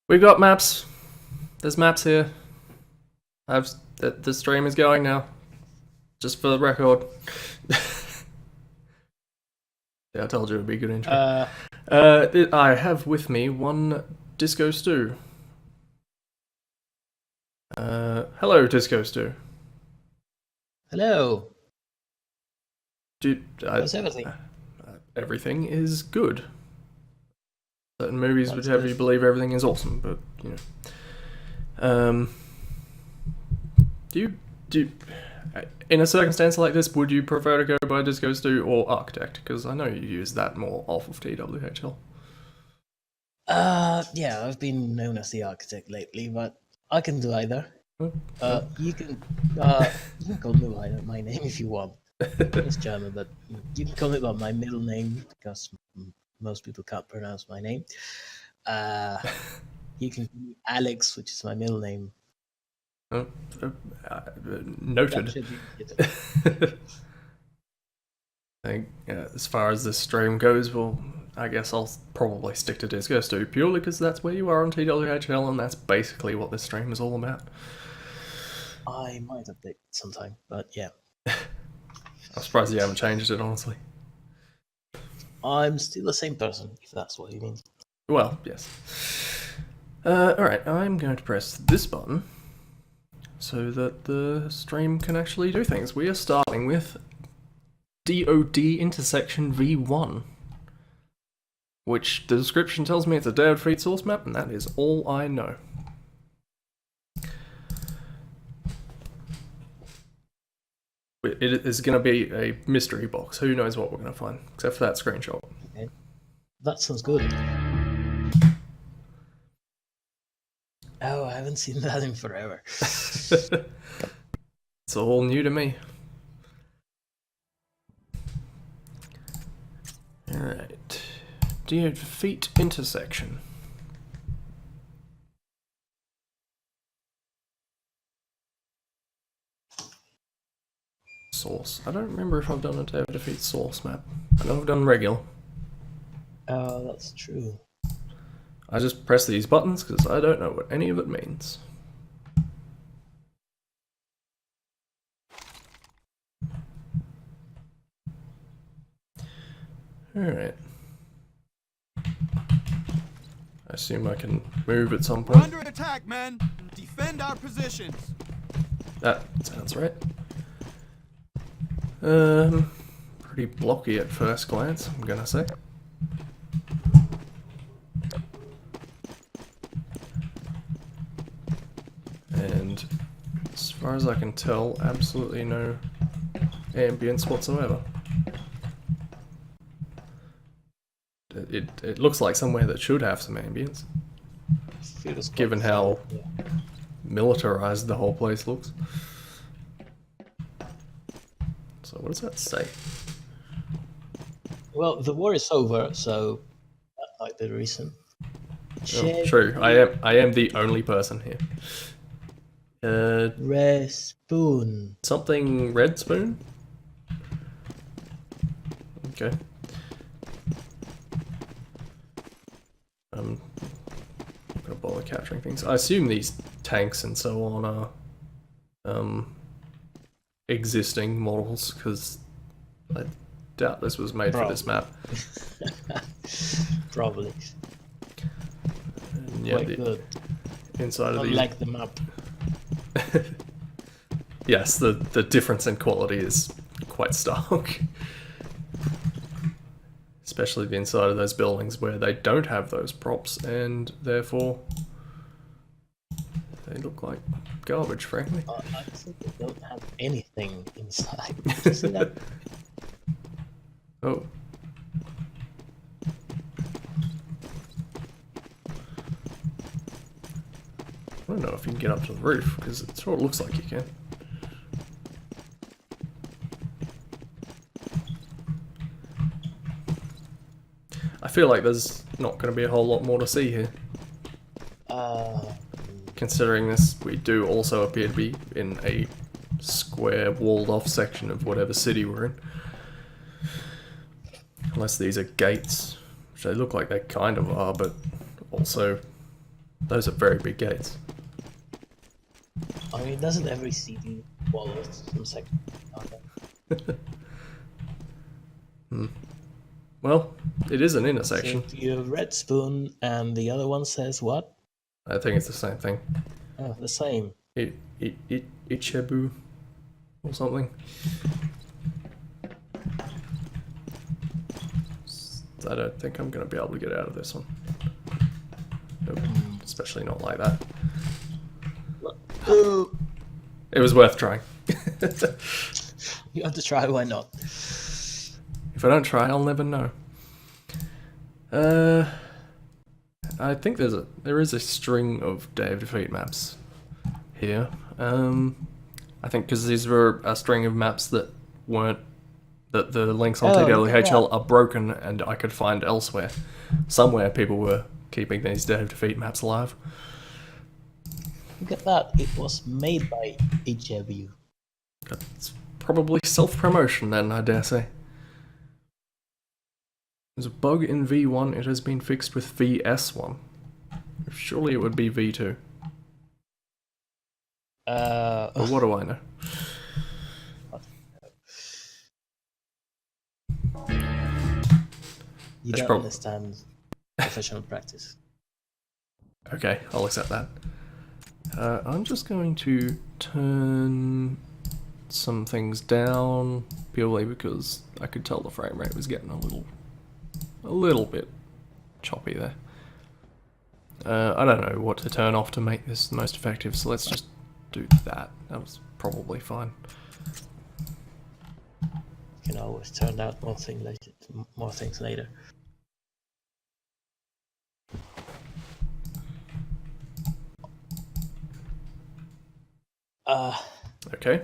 We've got maps. There's maps here. The stream is going now. Just for the record. Yeah, I told you it would be a good intro. I have with me one DiscoStu. Hello, DiscoStu. Hello. How's everything? Everything is good. Certain movies That's would have good. you believe everything is awesome, but you know. Do you, in a circumstance like this, would you prefer to go by DiscoStu or Architect? Because I know you use that more off of TWHL. Yeah, I've been known as the architect lately, but I can do either. You can call me by my name if you want. It's German, but you can call me by my middle name because most people can't pronounce my name. You can call me Alex, which is my middle name. Noted. I think as far as this stream goes, well, I guess I'll probably stick to DiscoStu purely because that's where you are on TWHL, and that's basically what this stream is all about. I might update sometime, but yeah. I'm surprised you haven't changed it, honestly. I'm still the same person, if that's what you mean. Well, yes. Alright, I'm going to press this button so that the stream can actually do things. We are starting with DOD intersection V1, which the description tells me it's a Day of Defeat source map, and that is all I know. It is going to be a mystery box. Who knows what we're going to find, except for that screenshot. Okay. That sounds good. Oh, I haven't seen that in forever. It's all new to me. Alright. Day of Defeat intersection. Source. I don't remember if I've done a Day of Defeat source map. I know I've done regular. Oh, that's true. I just press these buttons because I don't know what any of it means. Alright. I assume I can move at some point. We're under attack, men! Defend our positions! That sounds right. Pretty blocky at first glance, I'm gonna say. And as far as I can tell, absolutely no ambience whatsoever. It looks like somewhere that should have some ambience, given how militarized the whole place looks. So what does that say? Well, the war is over, so that might be the reason. Oh, true. I am the only person here. Red spoon. Something red spoon? Okay. I'm not gonna bother capturing things. I assume these tanks and so on are existing models, because I doubt this was made for this map. Probably. And yeah, quite good. Inside of these, like the map. Yes, the difference in quality is quite stark. Especially the inside of those buildings where they don't have those props, and therefore they look like garbage, frankly. I think they don't have anything inside. Did you see that? Oh. I don't know if you can get up to the roof, because it sort of looks like you can. I feel like there's not going to be a whole lot more to see here. Considering this, we do also appear to be in a square, walled-off section of whatever city we're in. Unless these are gates, which they look like they kind of are, but also Those are very big gates. I mean, doesn't every city follow some section? Well, it is an So intersection. if you have red spoon and the other one says what? I think it's the same thing. Oh, the same. Ichebu or something. I don't think I'm going to be able to get out of this one. Nope. Especially not like that. It was worth trying. You have to try, why not? If I don't try, I'll never know. I think there is a string of Day of Defeat maps here. I think because these were a string of maps that the links on TWHL are broken and I could find elsewhere. Somewhere people were keeping these Day of Defeat maps alive. Look at that, it was made by HW. It's probably self-promotion then, I dare say. There's a bug in V1, it has been fixed with VS1. Surely it would be V2. But what do I know? You don't understand professional practice. Okay, I'll accept that. I'm just going to turn some things down purely because I could tell the frame rate was getting a little bit choppy there. I don't know what to turn off to make this most effective, so let's just do that. That was probably fine. You can always turn out more things later. Okay.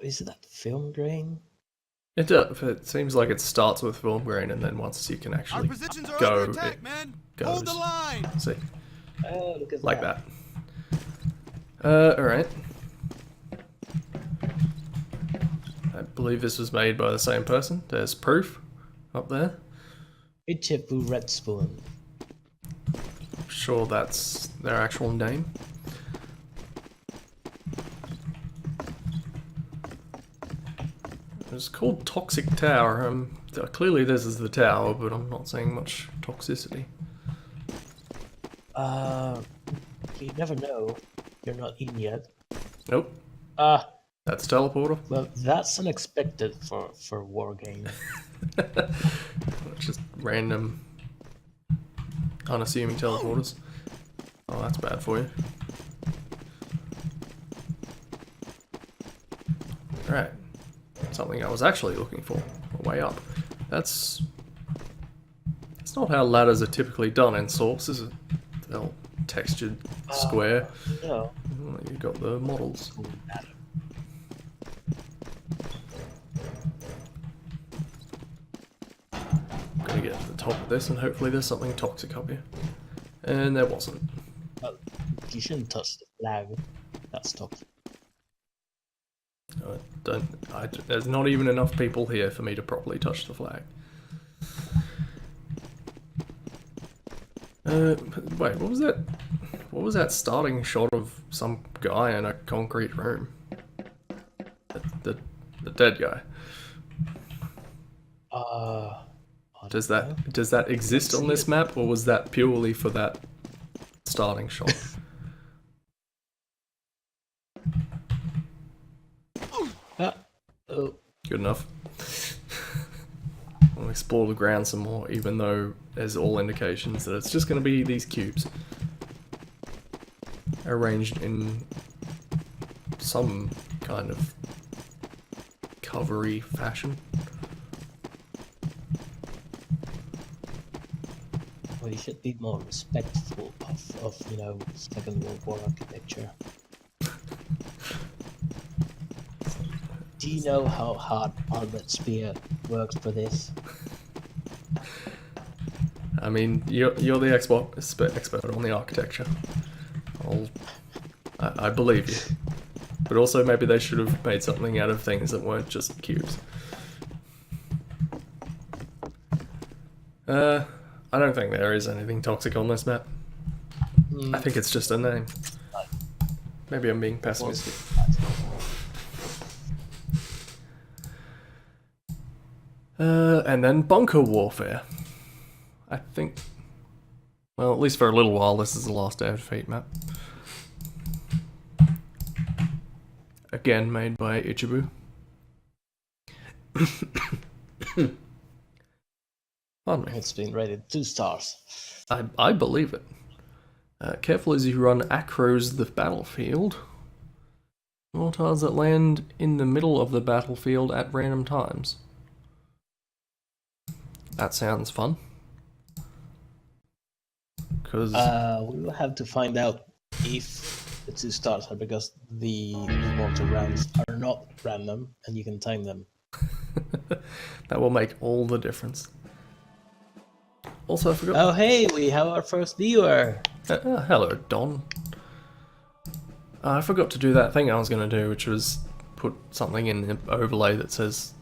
Is that film grain? It seems like it starts with film grain and then once you can Our actually positions are go, under attack, it man. goes. Hold the line. See, Oh, look at like that. Alright. I believe this was made by the same person. There's proof up there. Ichibu Red Spoon. Sure that's their actual name. It's called Toxic Tower. Clearly this is the tower, but I'm not seeing much toxicity. You never know. You're not in yet. Nope. That's teleporter. Well, that's unexpected for war game. Just random, unassuming teleporters. Oh, that's bad for you. Alright. Something I was actually looking for. Way up. That's not how ladders are typically done in Source, is it? They're textured square. No. Oh, you got the models. I'm gonna get to the top of this and hopefully there's something toxic up here. And there wasn't. You shouldn't touch the flag. That's toxic. There's not even enough people here for me to properly touch the flag. Wait, what was that? What was that starting shot of some guy in a concrete room? The dead guy. Does that exist on this map, or was that purely for that starting shot? Good enough. I'll explore the ground some more, even though there's all indications that it's just going to be these cubes. Arranged in some kind of covery fashion. Well, you should be more respectful of Second World War architecture. Do you know how hard Albert Speer works for this? I mean, you're the expert on the architecture. I believe you. But also maybe they should have made something out of things that weren't just cubes. I don't think there is anything toxic on this map. I think it's just a name. Maybe I'm being pessimistic. And then bunker warfare. I think... Well, at least for a little while, this is the last Day of Defeat map. Again, made by Ichibu. Pardon me. It's been rated 2 stars. I believe it. Careful as you run acros the battlefield. Mortars that land in the middle of the battlefield at random times. That sounds fun. Because we will have to find out if the 2 stars are because the mortar rounds are not random and you can time them. that will make all the difference. Also, I forgot. Oh, hey, we have our first viewer. Hello, Don. I forgot to do that thing I was going to do, which was put something in the overlay that says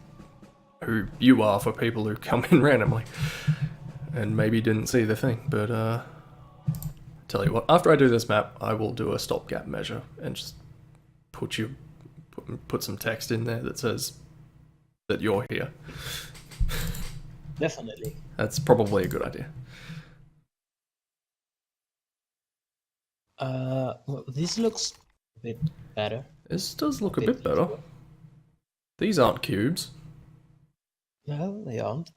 who you are for people who come in randomly. And maybe didn't see the thing, but tell you what, after I do this map, I will do a stopgap measure and just put some text in there that says that you're here. Definitely. That's probably a good idea. Well, this looks a bit better. This does look a bit better. These aren't cubes. No, they aren't.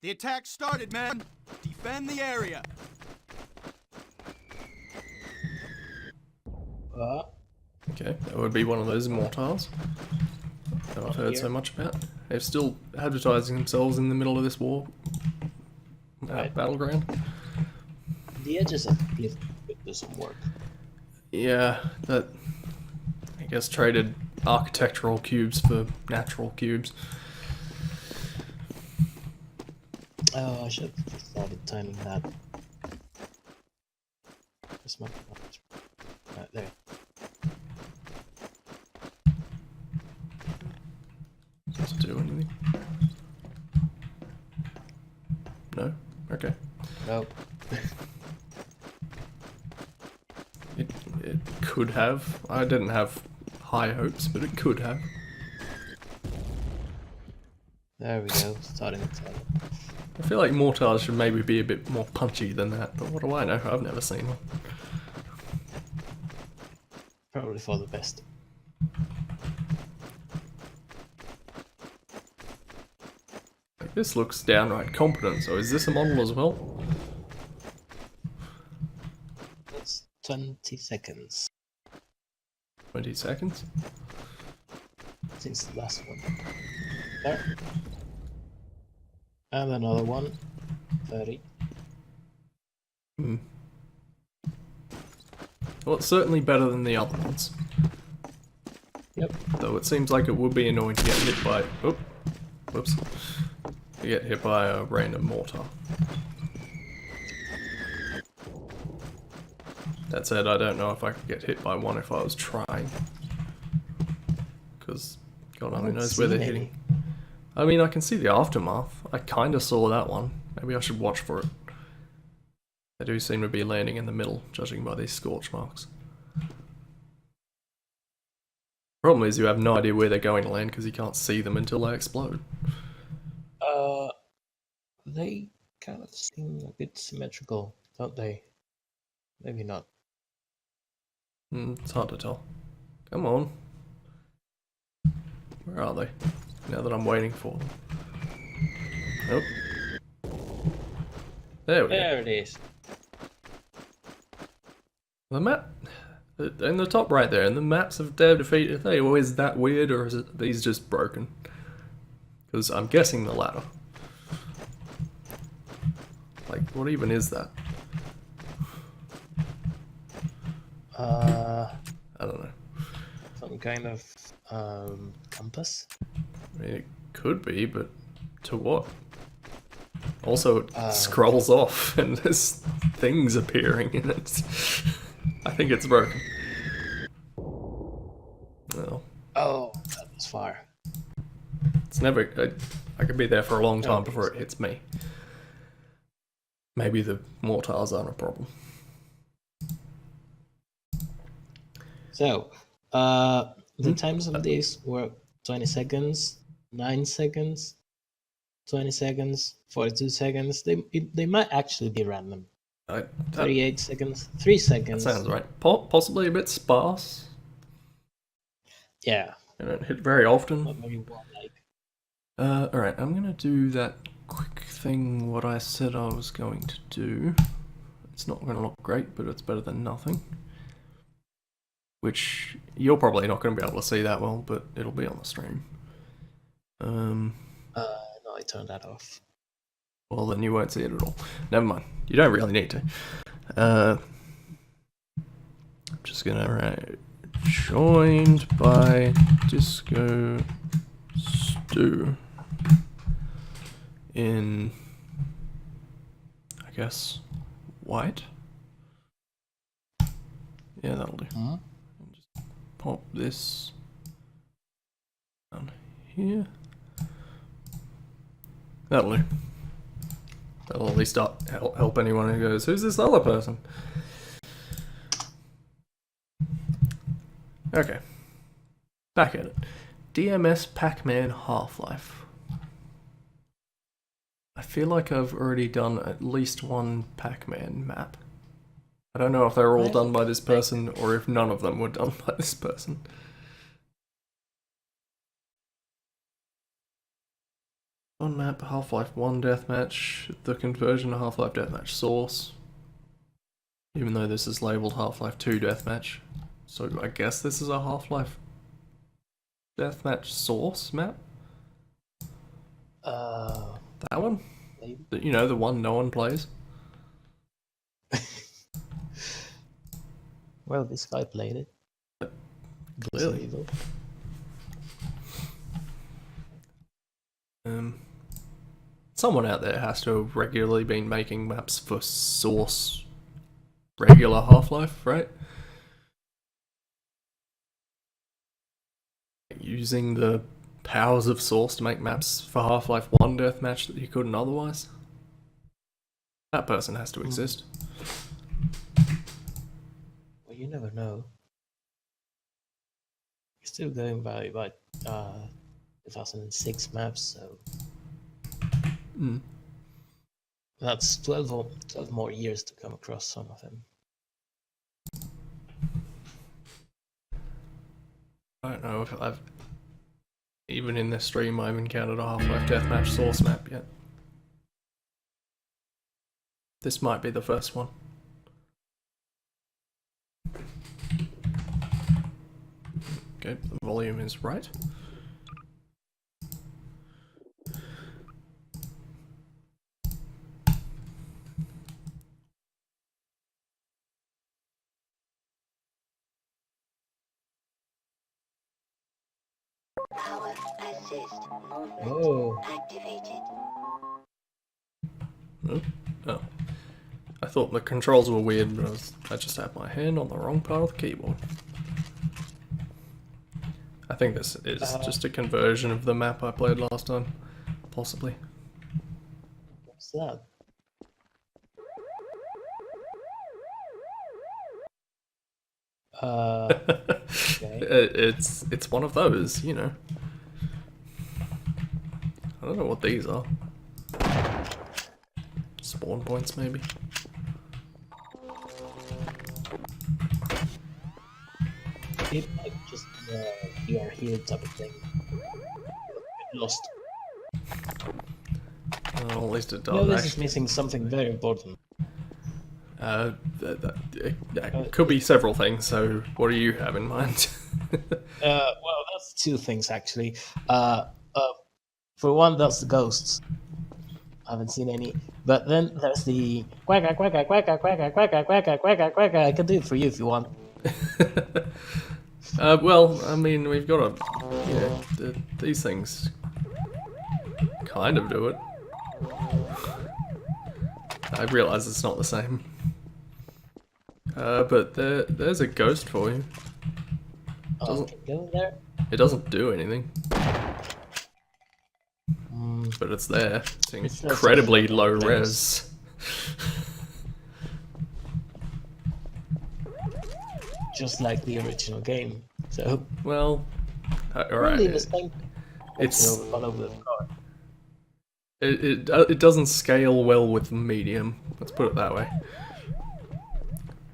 The attack started, man. Defend the area. Okay, that would be one of those mortars that I've heard so much about. They're still advertising themselves in the middle of this war battleground. The edges of the cliff do some work. Yeah, that I guess traded architectural cubes for natural cubes. Oh, I should have started timing that. Where's my... Right, there. Just do anything? No? Okay. No. It could have. I didn't have high hopes, but it could have. There we go, starting to tell. I feel like mortars should maybe be a bit more punchy than that, but what do I know? I've never seen one. Probably for the best. Like, this looks downright competent, so is this a model as well? That's 20 seconds 20 seconds? since the last one. There. And another one. 30. Hmm. Well, it's certainly better than the other ones. Yep. Though it seems like it would be annoying to get hit by... Oh, whoops. To get hit by a random mortar. That said, I don't know if I could get hit by one if I was trying. Because God only knows where they're hitting. I mean, I can see the aftermath. I kind of saw that one. Maybe I should watch for it. They do seem to be landing in the middle, judging by these scorch marks. Problem is you have no idea where they're going to land because you can't see them until they explode. They kind of seem a bit symmetrical, don't they? Maybe not. It's hard to tell. Come on. Where are they? Now that I'm waiting for them. Nope. There we go. There it is. The map, in the top right there, and the maps of Day of Defeat, are they always that weird, or is it these just broken? Because I'm guessing the latter. Like, what even is that? I don't know. Some kind of compass. I mean, it could be, but to what? Also, it scrolls off, and there's things appearing in it. I think it's broken. Well. Oh, that was fire. It's never. I could be there for a long time before it hits me. Maybe the mortars aren't a problem. So, the times of these were 20 seconds, 9 seconds, 20 seconds, 42 seconds. They might actually be random. 38 seconds, 3 seconds. That sounds right. Possibly a bit sparse. Yeah. They don't hit very often. Not very warlike. Alright, I'm gonna do that quick thing what I said I was going to do. It's not gonna look great, but it's better than nothing. Which you're probably not gonna be able to see that well, but it'll be on the stream. No, I turned that off. Well, then you won't see it at all. Never mind. You don't really need to. I'm just gonna write joined by DiscoStu in, I guess, white. Yeah, that'll do. And just pop this down here. That'll do. That'll at least help anyone who goes, who's this other person? Okay. Back at it. DMS Pac-Man Half-Life. I feel like I've already done at least one Pac-Man map. I don't know if they were all done by this person or if none of them were done by this person. One map, Half-Life 1 deathmatch, the conversion to Half-Life deathmatch source. Even though this is labelled Half-Life 2 deathmatch. So I guess this is a Half-Life deathmatch source map? That one? Maybe. You know, the one no one plays? Well, this guy played it. Clearly. Someone out there has to have regularly been making maps for source regular Half-Life, right? Using the powers of source to make maps for Half-Life 1 deathmatch that you couldn't otherwise. That person has to exist. Well, you never know. You're still going by 2006 maps, so that's 12 more years to come across some of them. I don't know if I've, even in this stream, I've encountered a Half-Life deathmatch source map yet. This might be the first one. Okay, the volume is right. Power assist movement activated. Oh. I thought the controls were weird, but I just had my hand on the wrong part of the keyboard. I think this is just a conversion of the map I played last time. Possibly. What's that? Okay. It's one of those, you know. I don't know what these are. Spawn points, maybe. It might just you are here type of thing. Get lost. Well, at least it No, does. this is missing something very important. That could be several things, so what do you have in mind? Well, that's two things actually. For one, that's the ghosts. I haven't seen any. But then there's the quacka quacka quacka quacka quacka quacka quacka quacka. I can do it for you if you want. Well, I mean, we've got these things kind of do it. I realise it's not the same. But there's a ghost for you. Can go there. It doesn't do anything. but it's there. It's It's not incredibly so low nice. res. Just like the original game. So Well, really alright. the same. It's all over the floor. it doesn't scale well with medium. Let's put it that way.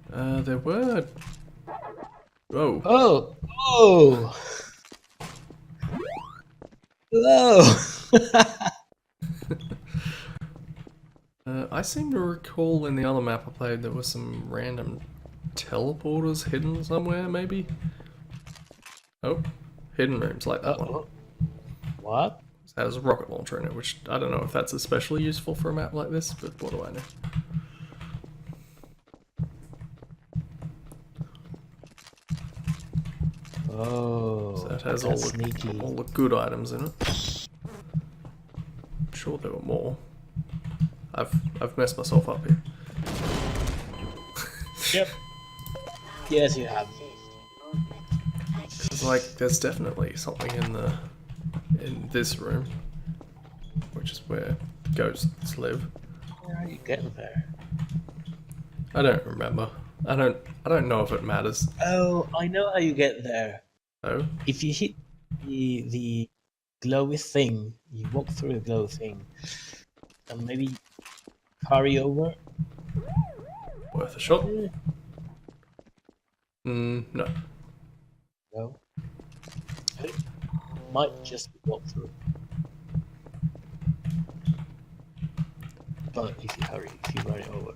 There were. Oh, Oh! Oh! Hello! I seem to recall in the other map I played there were some random teleporters hidden somewhere, maybe? Oh, hidden rooms like that one. What? It has a rocket launcher in it, which I don't know if that's especially useful for a map like this, but what do I know? Oh, So it has that's sneaky. all the good items in it. I'm sure there were more. I've messed myself up here. Yep. Yes, you have. It's like there's definitely something in this room, which is where ghosts live. Where are you getting there? I don't remember. I don't know if it matters. Oh, I know how you get there. Oh, If you hit the glowy thing, you walk through the glow thing, and maybe hurry over. worth a shot. No. No. It might just walk through. But if you hurry, if you run it over.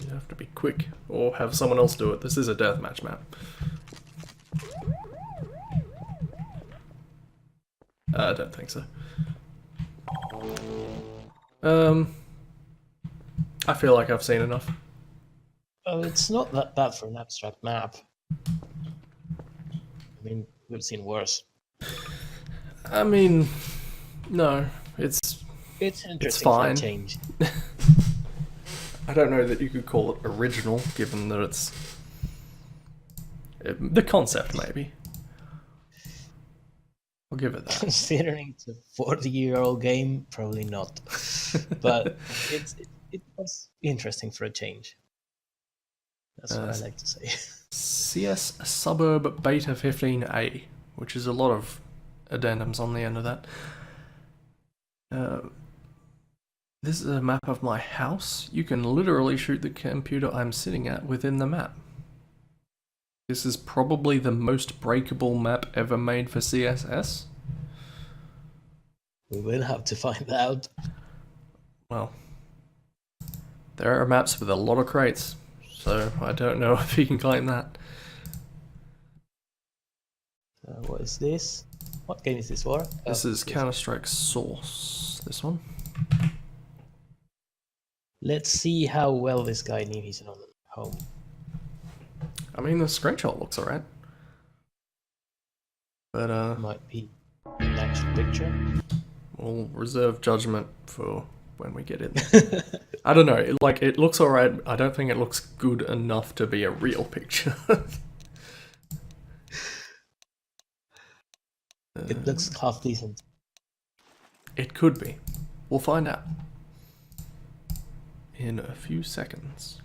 You have to be quick, or have someone else do it. This is a deathmatch map. I don't think so. I feel like I've seen enough. Oh, it's not that bad for an abstract map. I mean, we've seen worse. I mean, no, it's Interesting fine. for a change. I don't know that you could call it original, given that it's the concept, maybe. I'll give it that. Considering it's a 40-year-old game, probably not. But it was interesting for a change. That's what I like to say. CS Suburb Beta 15A, which is a lot of addendums on the end of that. This is a map of my house. You can literally shoot the computer I'm sitting at within the map. This is probably the most breakable map ever made for CSS. We will have to find out. Well, there are maps with a lot of crates, so I don't know if you can claim that. What is this? What game is this for? This is Counter-Strike Source, this one. Let's see how well this guy knew he's on home. I mean, the screenshot looks alright. But, Might be an actual picture. we'll reserve judgment for when we get in there. I don't know, it looks alright. I don't think it looks good enough to be a real picture. It looks half decent. It could be. We'll find out in a few seconds.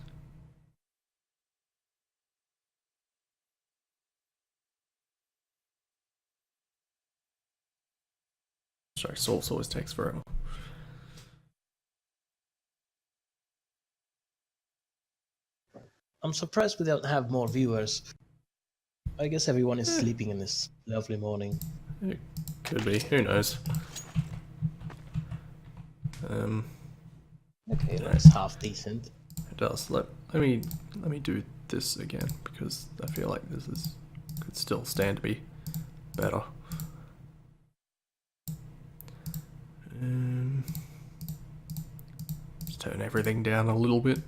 Sorry, Source always takes forever. I'm surprised we don't have more viewers. I guess everyone is sleeping in this lovely morning. It could be. Who knows? Okay, that's half decent. It does. Let me do this again, because I feel like this could still stand to be better. Just turn everything down a little bit.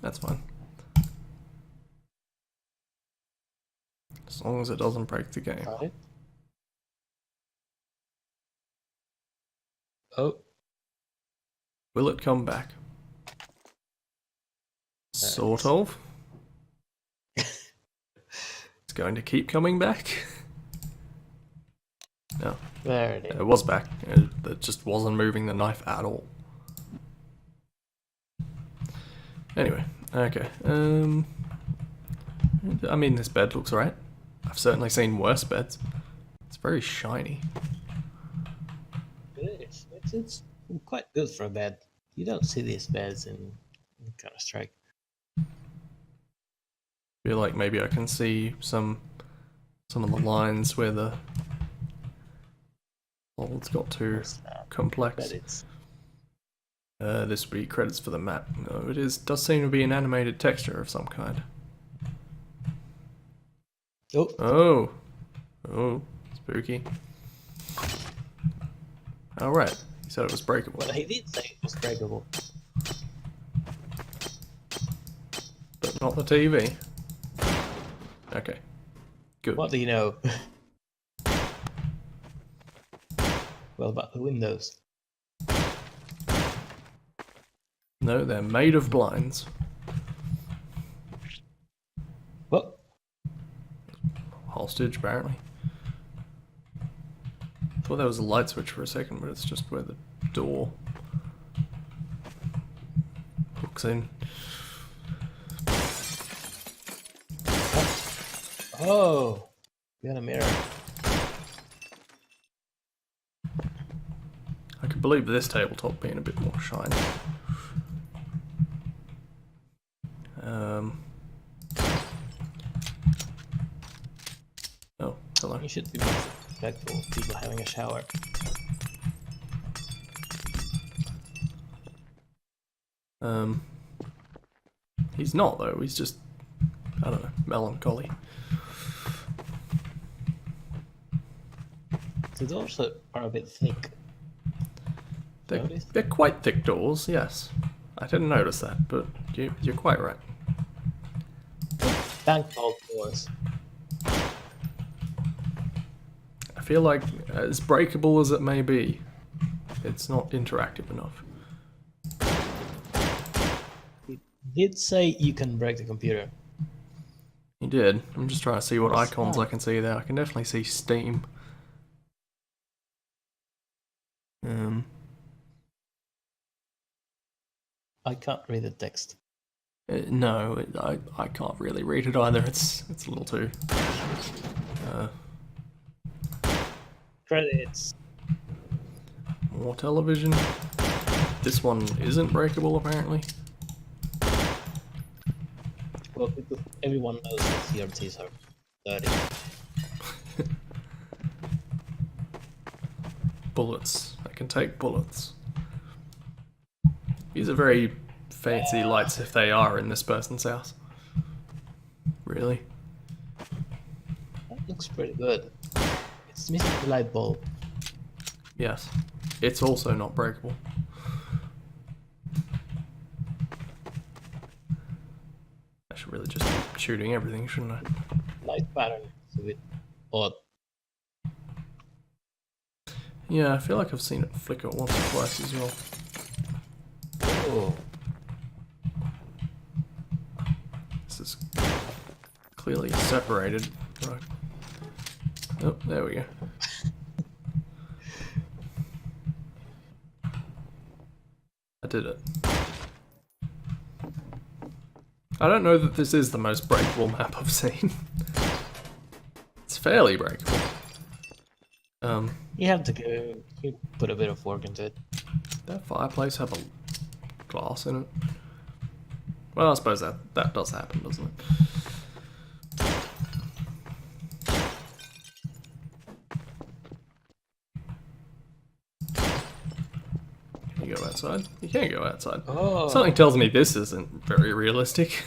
That's fine. As long as it doesn't break the game. Right. Oh, Will it come back? Sort of. It's going to keep coming back. No. There it is. It was back. It just wasn't moving the knife at all. Anyway, okay. I mean, this bed looks alright. I've certainly seen worse beds. It's very shiny. It is. It's quite good for a bed. You don't see these beds in Counter-Strike. Feel like maybe I can see some of the lines where the it's got too complex. But it's This would be credits for the map. No, it does seem to be an animated texture of some kind. oh Oh, spooky. All right, he said it was breakable. well, he did say it was breakable. But not the TV. Okay, good. What do you know? Well, about the windows. No, they're made of blinds. What? Hostage, apparently. Thought there was a light switch for a second, but it's just where the door hooks in. Oh, we got a mirror. I could believe this tabletop being a bit more shiny. Oh, hello. You should be more respectful of people having a shower. He's not though, he's just, I don't know, melancholy. The doors are a bit thick. They're quite thick doors, yes. I didn't notice that, but you're quite right. Bank vault doors. I feel like, as breakable as it may be, it's not interactive enough. It did say you can break the computer. He did. I'm just trying to see what icons I can see there. I can definitely see Steam. I can't read the text. No, I can't really read it either. It's a little too. Credits. More television. This one isn't breakable apparently. Well, because everyone knows that CRTs are dirty. Bullets. I can take bullets. These are very fancy lights if they are in this person's house. Really? That looks pretty good. It's missing the light bulb. Yes. It's also not breakable. I should really just be shooting everything, shouldn't I? Light pattern is a bit odd. Yeah, I feel like I've seen it flicker once or twice as well. Oh, This is clearly separated. Right. Oh, there we go. I did it. I don't know that this is the most breakable map I've seen. It's fairly breakable. you have to go. You put a bit of work into it. That fireplace have a glass in it? Well, I suppose that does happen, doesn't it? Can you go outside? You can't go outside. Oh, Something tells me this isn't very realistic.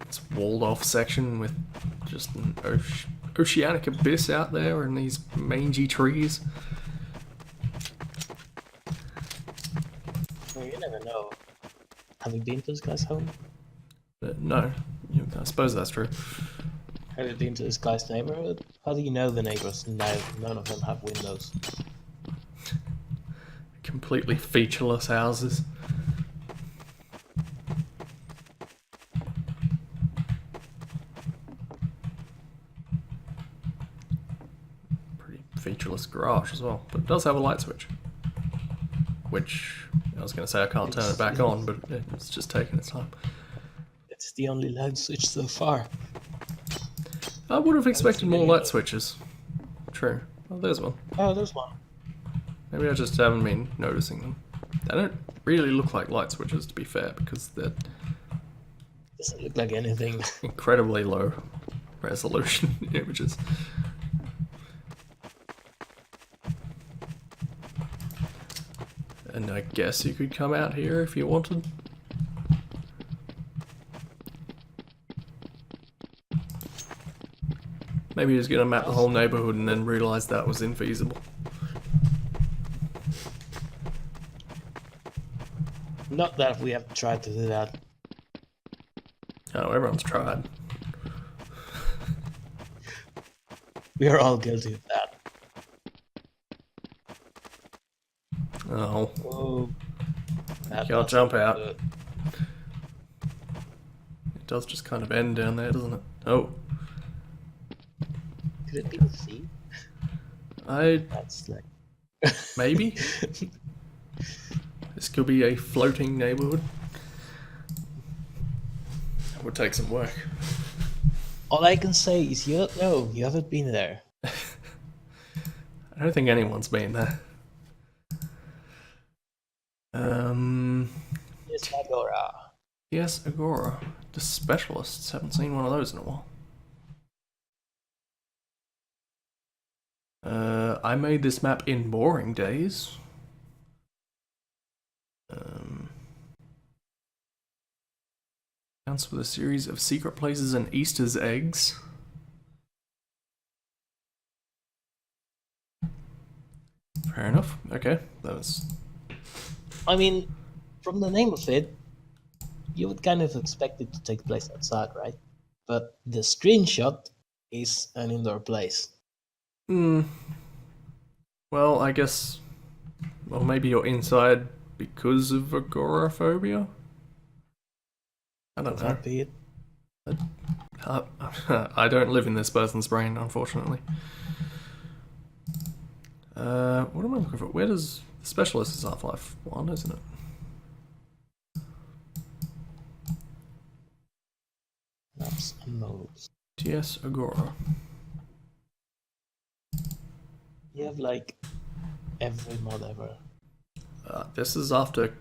It's walled off section with just an oceanic abyss out there and these mangy trees. well, you never know. Have you been to this guy's home? No, I suppose that's true. Have you been to this guy's neighborhood? How do you know the neighbors? None of them have windows. Completely featureless houses. featureless garage as well, but it does have a light switch. Which, I was going to say I can't turn it back on, but it's just taking its time. It's the only light switch so far. I would have expected more light switches. True. Oh, there's one. Oh, there's one. Maybe I just haven't been noticing them. They don't really look like light switches, to be fair, because they're Doesn't look like anything. incredibly low resolution images. And I guess you could come out here if you wanted. Maybe he was gonna map the whole neighborhood and then realize that was infeasible. Not that we have tried to do that. Oh, everyone's tried. We are all guilty of that. Oh, Oh. That can't jump out. good. It does just kind of end down there, doesn't it? Oh, Could it be the sea? That's like... maybe. This could be a floating neighborhood. That would take some work. All I can say is you don't know. You haven't been there. I don't think anyone's been there. Yes, Agora. Yes, Agora. The specialists. Haven't seen one of those in a while. I made this map in boring days. Counts with a series of secret places and Easter's eggs. Fair enough. Okay, that was... I mean, from the name of it, you would kind of expect it to take place outside, right? But the screenshot is an indoor place. Well, I guess... Well, maybe you're inside because of agoraphobia? I don't know. That be it? I don't live in this person's brain, unfortunately. What am I looking for? Where does... The specialist is Half-Life 1, isn't it? Maps and modes. TS Agora. You have like every mod ever. This is after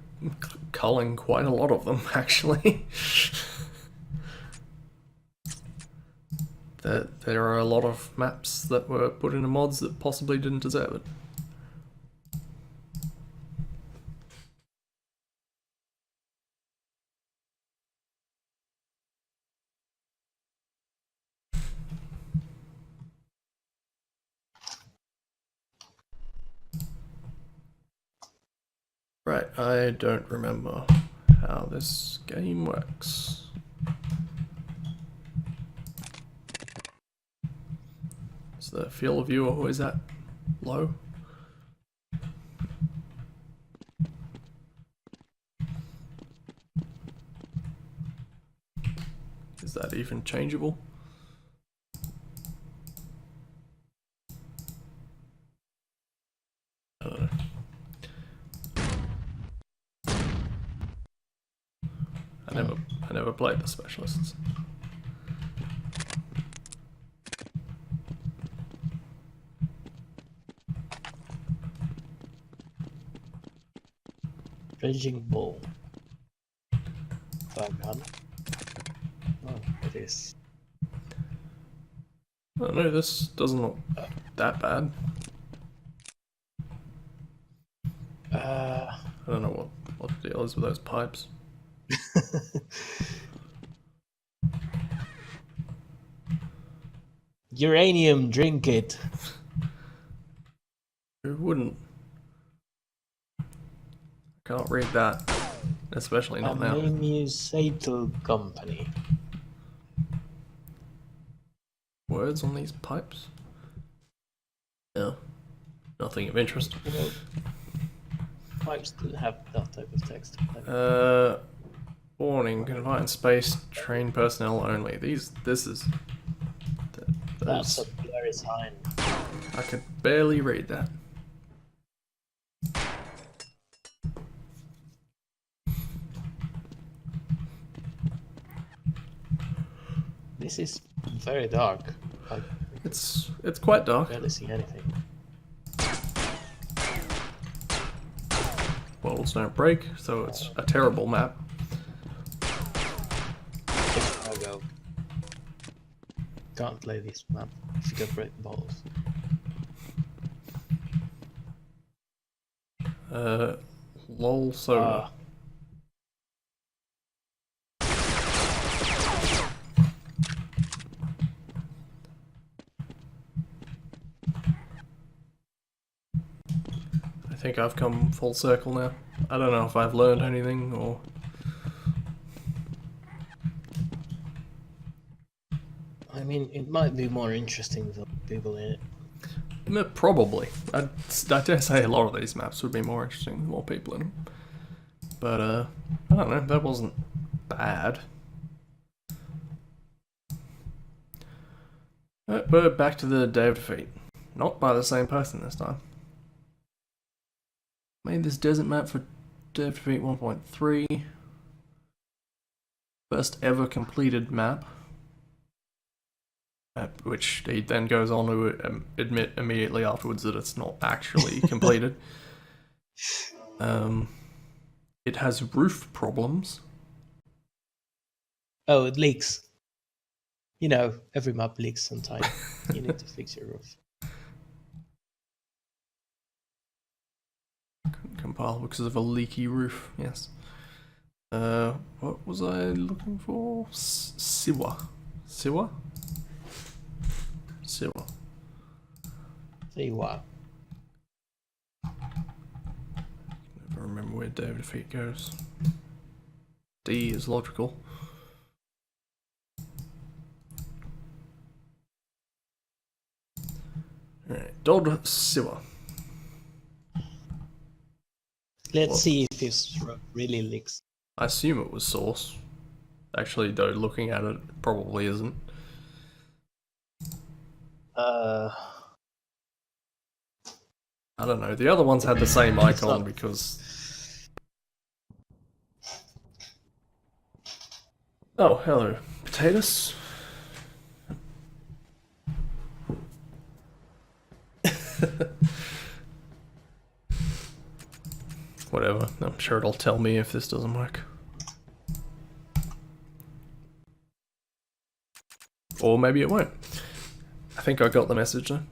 culling quite a lot of them, actually. There are a lot of maps that were put into mods that possibly didn't deserve it. Right, I don't remember how this game works. Is the field of view always that low? Is that even changeable? I don't know. I never played the specialists. Raging Bull. Gun. Oh, it is. I don't know, this doesn't look that bad. I don't know what the deal is with those pipes. Uranium, drink it. Who wouldn't? Can't read that, especially not now. Ammunisatal Company. Words on these pipes? No, nothing of interest. You know, pipes didn't have that type of text. Warning, confined space, trained personnel only. This is... That's a blurry sign. I could barely read that. This is very dark. It's quite dark. Barely see anything. Walls don't break, so it's a terrible map. I'll go. Can't play this map if you get break balls. Lol solar. I think I've come full circle now. I don't know if I've learned anything or... I mean, it might be more interesting with people in it. Probably. I dare say a lot of these maps would be more interesting with more people in them. But, I don't know, that wasn't bad. But back to the Day of Defeat. Not by the same person this time. Made this desert map for Day of Defeat 1.3. First ever completed map. Which he then goes on to admit immediately afterwards that it's not actually completed. It has roof problems. Oh, it leaks. You know, every map leaks sometimes. You need to fix your roof. Couldn't compile because of a leaky roof, yes. What was I looking for? Siwa. Siwa? Siwa. See what? Never remember where Day of Defeat goes. D is logical. Alright, Dod Siwa. Let's see if this really leaks. I assume it was Source. Actually, though, looking at it, it probably isn't. I don't know. The other ones had the same icon because... Oh, hello. Potatoes? Whatever. I'm sure it'll tell me if this doesn't work. Or maybe it won't. I think I got the message though.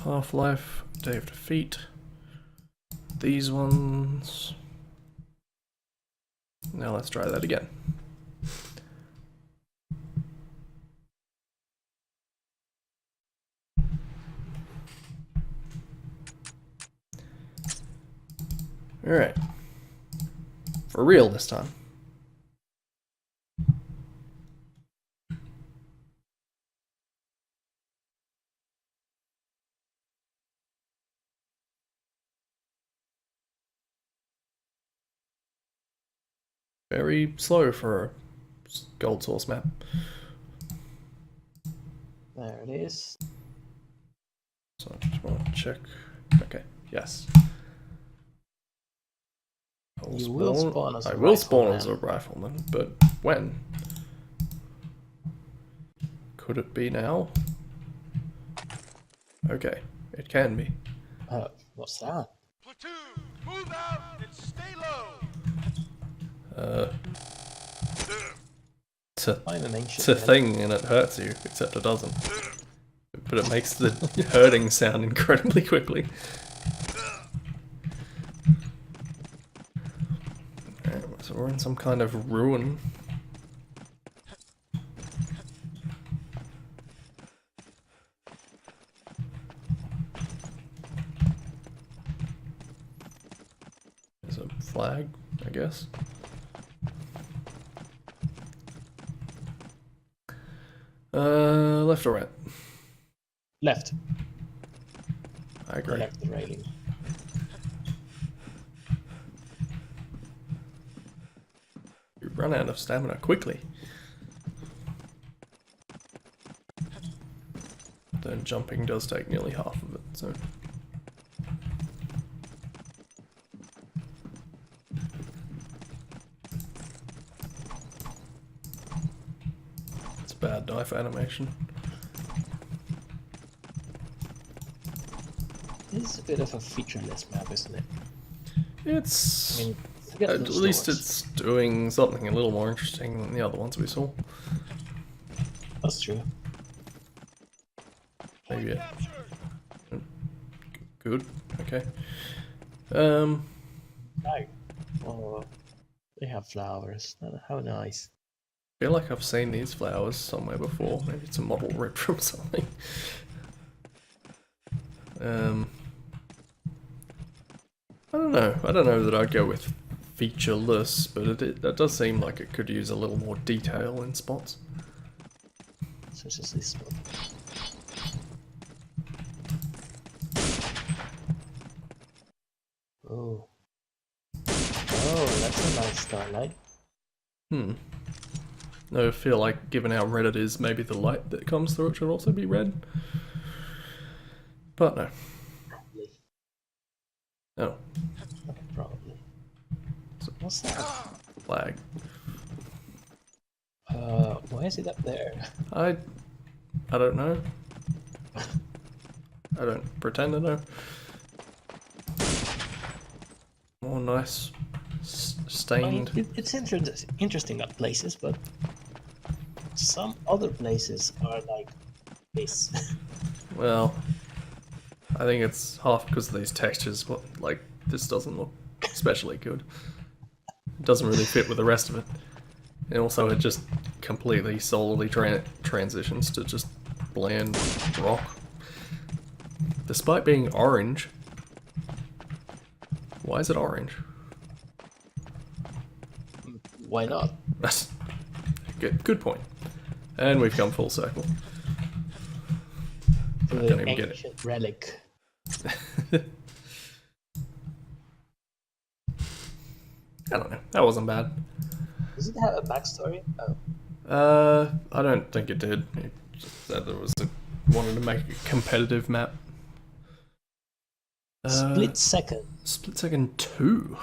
Half-Life, Day of Defeat. These ones. Now let's try that again. Alright. For real this time. Very slow for a gold source map. There it is. So I just want to check. Okay, yes. You will spawn as a I will spawn rifleman. as a rifleman, but when? Could it be now? Okay, it can be. What's that? Platoon, move out and stay low. Find an ancient It's a relic. thing and it hurts you, except it doesn't. But it makes the hurting sound incredibly quickly. Okay, so we're in some kind of ruin. There's a flag, I guess. Left or right? Left. I agree. Left the railing. You run out of stamina quickly. then jumping does take nearly half of it, so... It's bad knife animation. It's a bit of a featureless map, isn't it? It's... I mean, forget at those least doors. it's doing something a little more interesting than the other ones we saw. That's true. Maybe it. Good. Okay. Right. Oh, they have flowers. How nice. I feel like I've seen these flowers somewhere before. Maybe it's a model ripped from something. I don't know. I don't know that I'd go with featureless, but that does seem like it could use a little more detail in spots. Such as this one. Oh. Oh, that's a nice starlight. Hmm. I feel like, given how red it is, maybe the light that comes through it should also be red. But no. Probably. No. Probably. What's that? Flag. Why is it up there? I don't know. I don't pretend to know. Oh, nice. Stained. I mean, it's interesting at places, but some other places are like this. Well, I think it's half because of these textures, but like, this doesn't look especially good. It doesn't really fit with the rest of it. And also it just completely solely transitions to just bland rock. Despite being orange. Why is it orange? Why not? That's good point. And we've come full circle. To I the don't even get it. ancient relic. I don't know. That wasn't bad. Does it have a backstory? Oh. I don't think it did. It just said there was wanted to make a competitive map. Split Second. Split Second 2.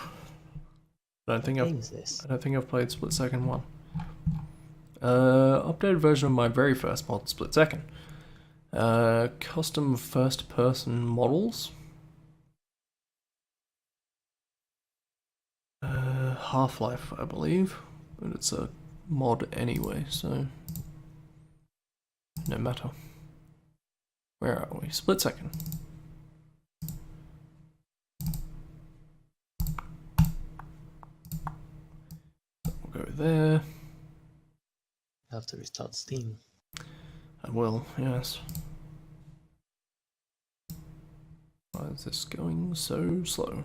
I don't think What game is this? I don't think I've played Split Second 1. Updated version of my very first mod, Split Second. Custom first person models. Half-Life, I believe, but it's a mod anyway, so no matter. Where are we? Split Second. We'll go there. I have to restart Steam. I will, yes. Why is this going so slow?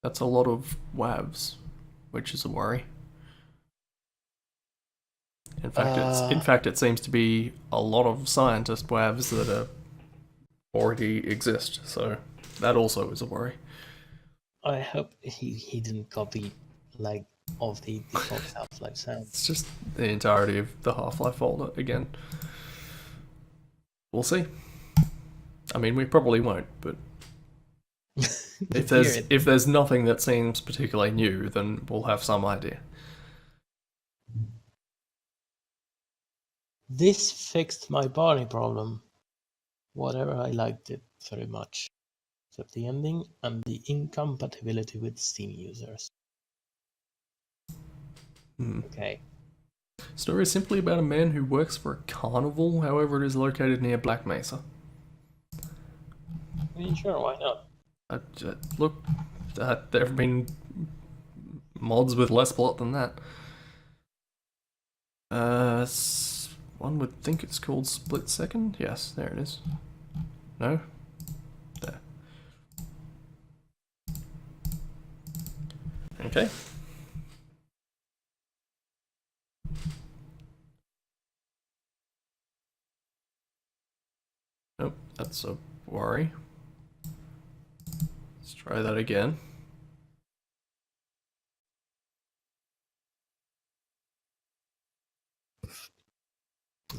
That's a lot of WAVs, which is a worry. In fact, it seems to be a lot of scientist WAVs that already exist. So that also is a worry. I hope he didn't copy like of the default Half-Life sound. It's just the entirety of the Half-Life folder again. We'll see. I mean, we probably won't, but if there's nothing that seems particularly new, then we'll have some idea. This fixed my Barney problem. Whatever, I liked it very much. Except the ending and the incompatibility with Steam users. Okay. Story is simply about a man who works for a carnival, however it is located near Black Mesa. I mean, sure, why not? Look, there have been mods with less plot than that. One would think it's called Split Second. Yes, there it is. No? There. Okay. Nope, that's a worry. Let's try that again.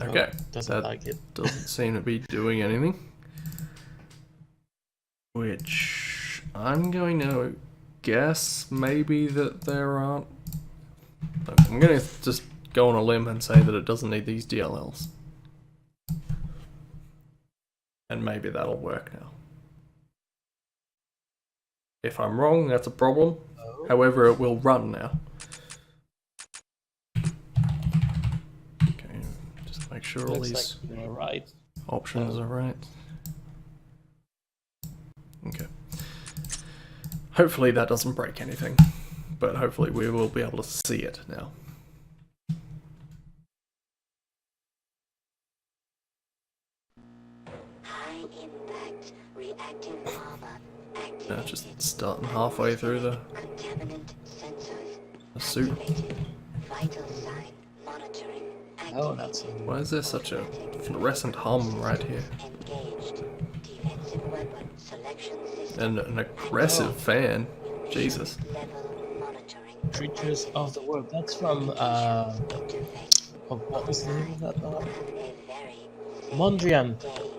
Okay, doesn't that like it. doesn't seem to be doing anything. Which I'm going to guess maybe that there aren't. I'm going to just go on a limb and say that it doesn't need these DLLs. And maybe that'll work now. If I'm wrong, that's a problem. Oh. However, it will run now. Okay, just make sure all Looks these like you're right. options are right. Okay. Hopefully that doesn't break anything, but hopefully we will be able to see it now. High impact reactive armor activated. Just starting halfway through the Contaminant sensors suit. activated. Vital sign monitoring Oh, that's Why is there such a fluorescent hum right here? engaged. Defensive weapon selection system And an aggressive fan. Jesus. level monitoring. Creatures of the World. That's from Interface. oh, what was the name of that? Have a very Mondrian. day.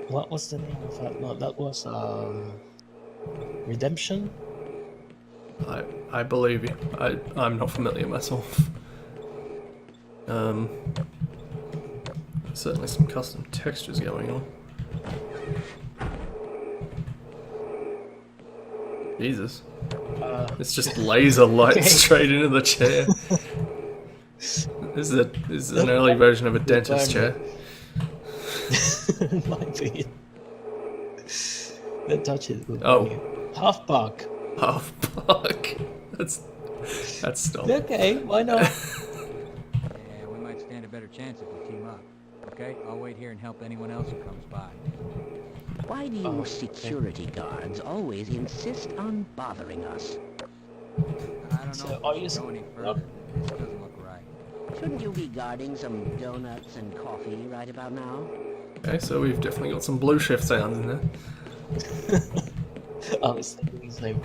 What was the name of that? No, that was Redemption. I believe you. I'm not familiar myself. Certainly some custom textures going on. Jesus. It's just laser light straight into the chair. This is an early version of a dentist chair. Might be. Don't touch it. Oh. Half buck. Half buck. That's stuff. Okay, why not? Yeah, we might stand a better chance if we team up. Okay? I'll wait here and help anyone else who comes by. Why do you security guards always insist on bothering us? I don't know So, if are we you can go any further. This doesn't look right. Shouldn't you be guarding some donuts and coffee right about now? Okay, so we've definitely got some blue shift sounds in there. I was thinking the same.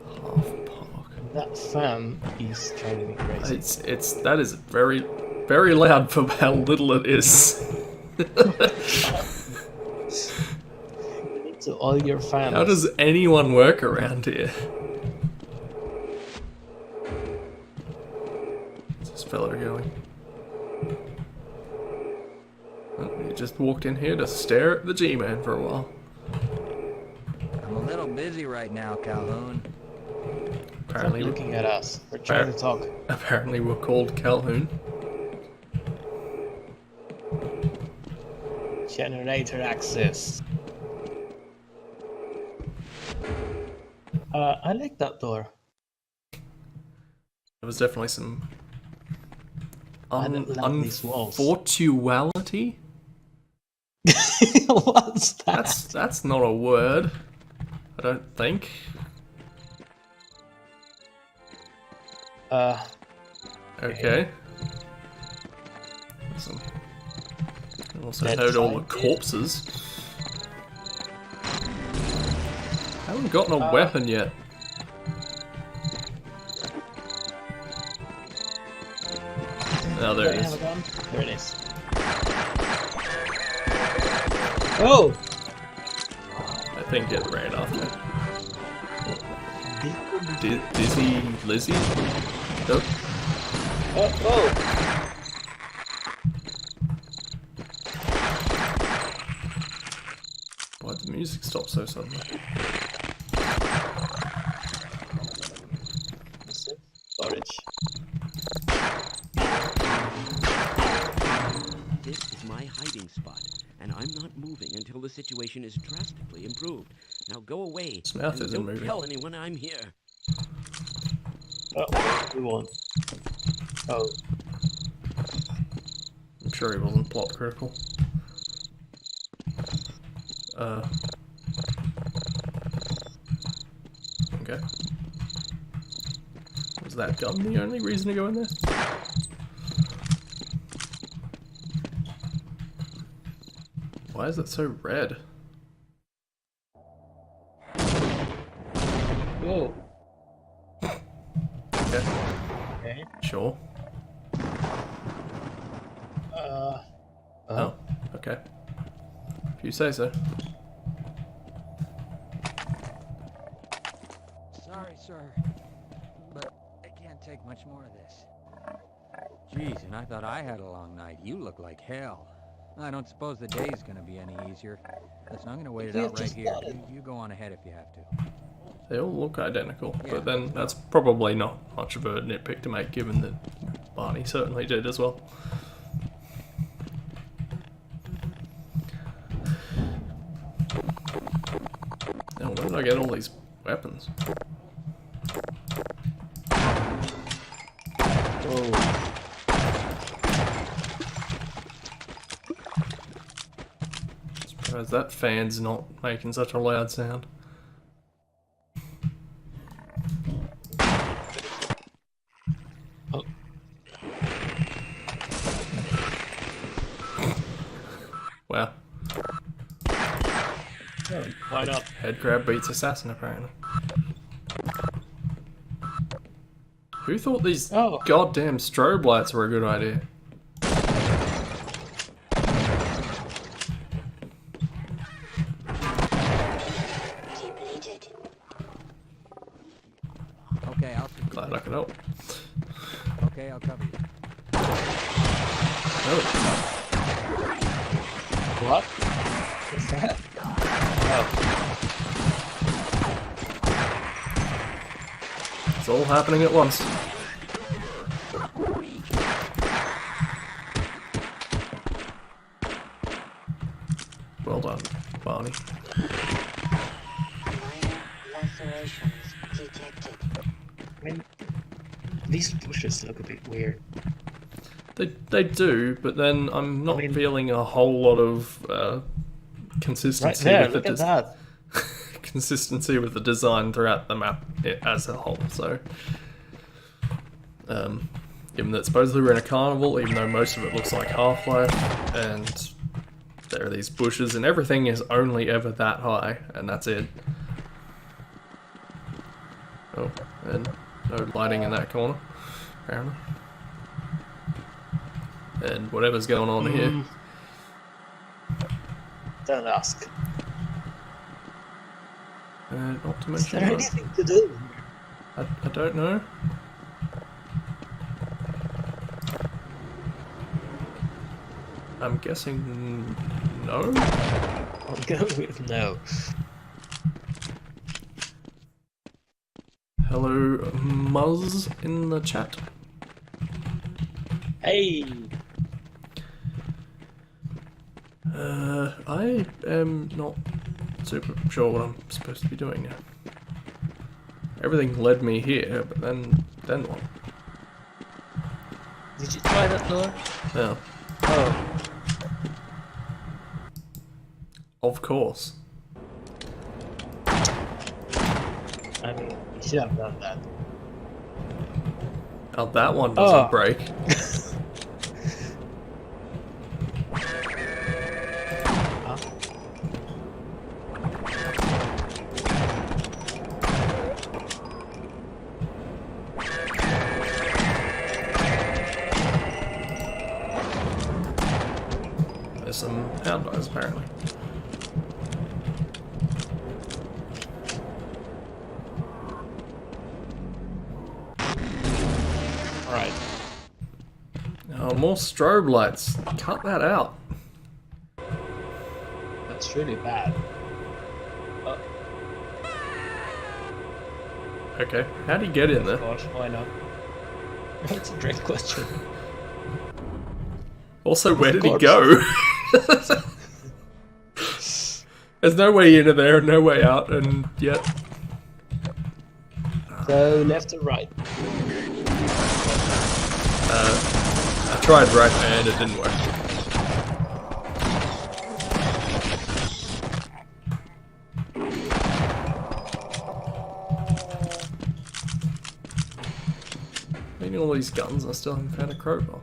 Half park. That fan is driving me crazy. That is very, very loud for how little it is. You need to all your fans. How does anyone work around here? Where's this fella going? Oh, he just walked in here to stare at the G-Man for a while. I'm a little busy right now, Calhoun. Stop Apparently, looking at us. We're trying to talk. apparently we're called Calhoun. Generator access. I like that door. There was definitely some I don't love these walls. unfortuality. What's that? That's not a word. I don't think. Okay. Some. I also Dead heard all the scientist. corpses. I haven't gotten a weapon yet. Oh, there it Do I have is. a gun? There it is. Oh! I think it ran after. Dizzy Lizzie? Nope. Oh! Why'd the music stop so suddenly? Storage. This is my hiding spot, and I'm not moving until the situation is drastically improved. Now go away. His mouth and isn't don't moving. tell anyone I'm here. Oh, we won. Oh. I'm sure he wasn't plot critical. Okay. Was that gun the only reason to go in there? Why is it so red? Whoa. Okay. Okay. Sure. Oh, okay. If you say so. Sorry, sir, but I can't take much more of this. Jeez, and I thought I had a long night. You look like hell. I don't suppose the day's gonna be any easier. Listen, I'm gonna wait it We've out right just here. started. You go on ahead if you have to. They all look identical, Yeah, but then let's go. that's probably not much of a nitpick to make, given that Barney certainly did as well. Now, where did I get all these weapons? Oh. Surprised that fan's not making such a loud sound. Oh. Wow. Why not? Head grab beats assassin, apparently. Who thought these goddamn strobe lights were a good idea? Depleted. Okay, I'll see. Glad I could help. Okay, I'll cover you. Oh, What? What's that? Oh. it's all happening at once. Well done, Barney. Minor lacerations detected. I mean, these bushes look a bit weird. They do, but then I'm not feeling a whole lot of Right consistency there, with look the at that. consistency with the design throughout the map as a whole. So, given that supposedly we're in a carnival, even though most of it looks like Half-Life, and there are these bushes, and everything is only ever that high, and that's it. Oh, and no lighting in that corner, apparently. And whatever's going on here. Don't ask. Not to Is mention there that. anything to do? I don't know. I'm guessing no? I'll go with no. Hello, Muzz in the chat. Hey! I am not super sure what I'm supposed to be doing now. Everything led me here, but then what? Did you try that door? Yeah, Oh. of course. I mean, you should have done that. Oh, that one doesn't Oh. break. Huh? There's some hound eyes, apparently. Alright. Oh, more strobe lights. Cut that out. That's really bad. Okay, how do you get in Of there? course, why not? That's a great question. Also, where did he course. go? There's no way in there and no way out, and yet... So, left or right? I tried right and it didn't work. Meaning all these guns, I still haven't found a crowbar.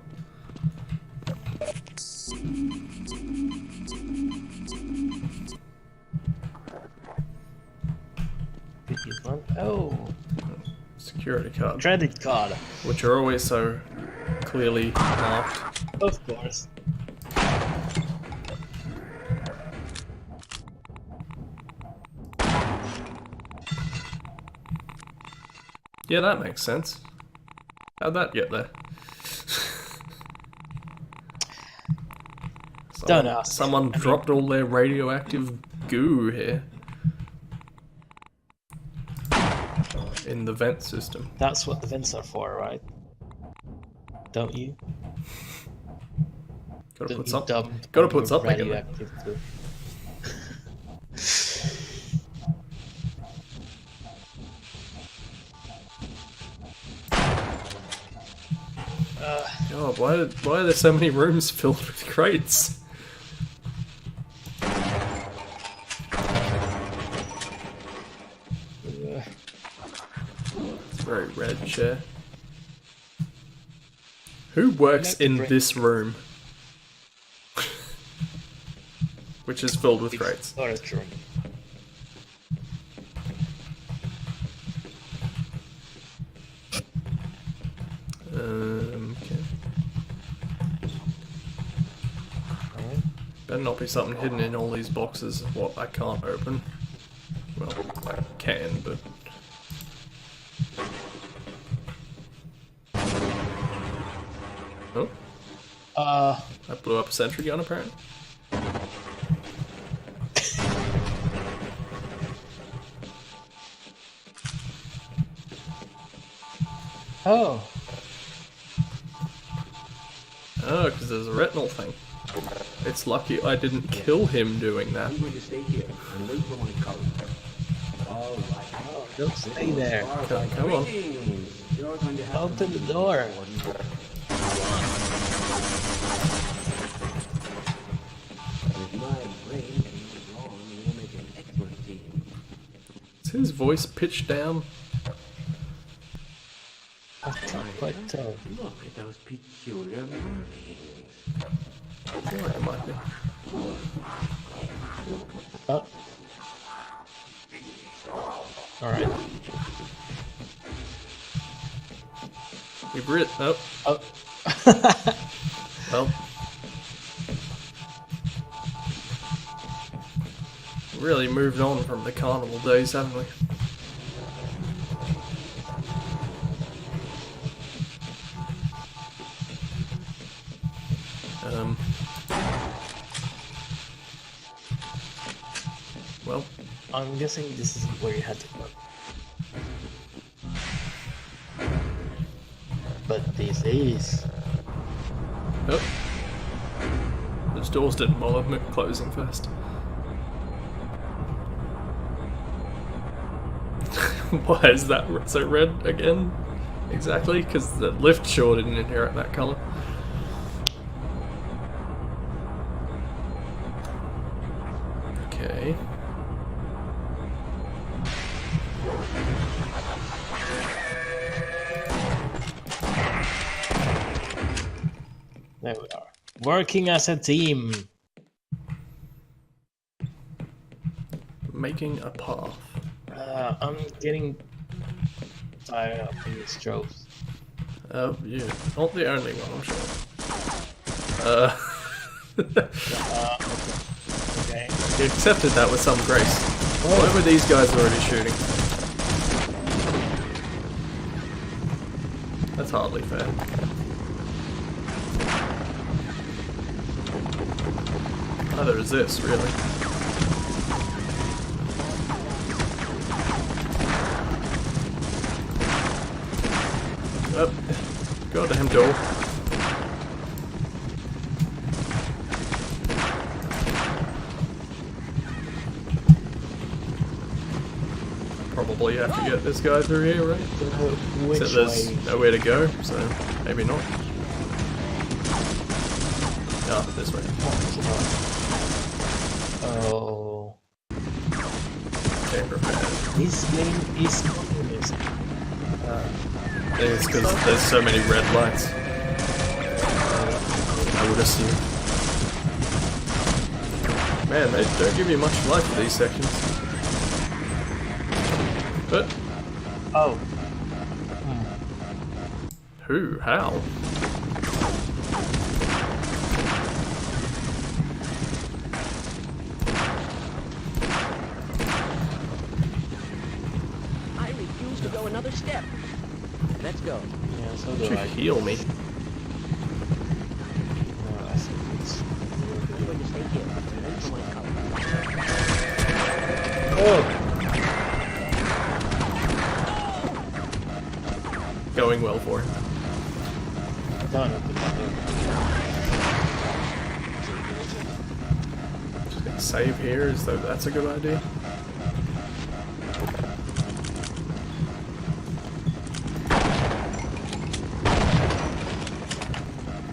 Did you want? Oh. Secure security card, Credit card. which are always so clearly marked. Of course. Yeah, that makes sense. How'd that get there? Don't ask. Someone dropped all their radioactive goo here. In the vent system. That's what the vents are for, right? Don't you? Gotta Don't put you something. dumb Gotta put something in there. radioactive too. God, why are there so many rooms filled with crates? It's very red chair. Who works in this room? Which is filled with crates. Storage room. Okay. Better not be something hidden in all these boxes. What I can't open. Well, I can, but. Oh. I blew up a sentry gun apparently. Oh. Oh, because there's a retinal thing. It's lucky I didn't kill him doing that. I'm going to stay here and wait for my code. All right. Oh, don't stay there. Come on. You're going to have Open the door. With my brain and wrong, we'll make an excellent team. Is his voice pitched down? I can't quite tell. Look at those peculiar markings. I feel like it might be. Oh. Alright. We've writ. Oh. Oh. Well. Really moved on from the carnival days, haven't we? Well, I'm guessing this isn't where you had to go. But this is. oh. Those doors didn't bother me closing first. Why is that so red again? Exactly, because the lift sure didn't inherit that colour. Okay. There we are. Working as a team. Making a path. I'm getting tired of these tropes. You're not the only one, I'm sure. Okay. He accepted that with some grace. Why were these guys already shooting? That's hardly fair. Neither is this, really. Oh, goddamn door. Probably have to get this guy through here, right? Which Except there's way? nowhere to go, so maybe not. Ah, this way. Oh. Okay, prepared. This game is communist. I think it's because there's so many red lights. I would assume. Man, they don't give you much life for these sections. But Oh. Who? How? I refuse to go another step. Let's go. Yeah, so Would do you I. heal me? I think it's... I'm going to stay here. Wait for my cover. Oh! Going well for it. Done. I think Just gonna save here as though that's a good idea.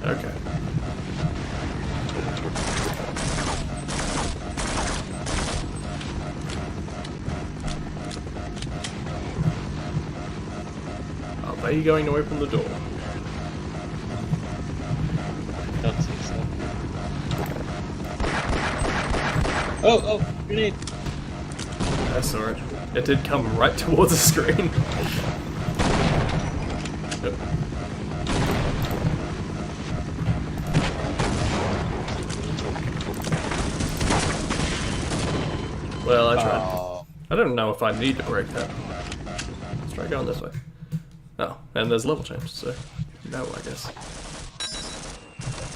Okay. Are they going to open the door? don't think so. Oh, grenade! I saw it. It did come right towards the screen. Yep. Well, I tried. Oh, I don't know if I need to break that. Let's try going this way. Oh, and there's level change, so no, I guess.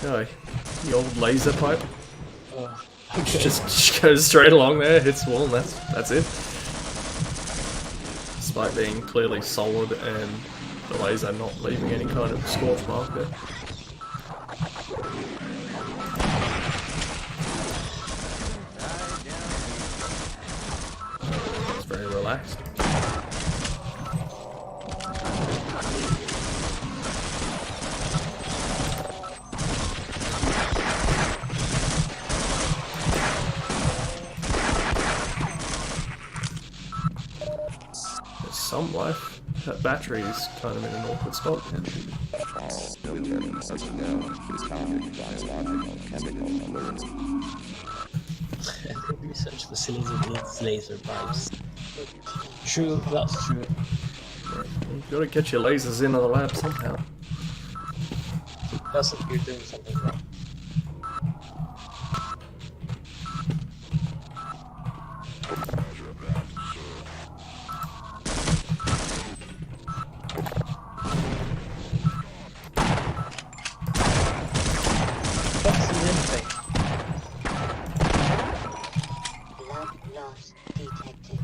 Oh, the old laser pipe. okay. Just goes straight along there, hits the wall, and that's it. Despite being clearly solid and the laser not leaving any kind of scorch mark there. It's very relaxed. There's some life. That battery is kind of in an awkward spot. Research facility with laser pipes. True, that's true. You've got to get your lasers into the lab somehow. That's if you're doing something wrong. That's an anything. Blood loss detected.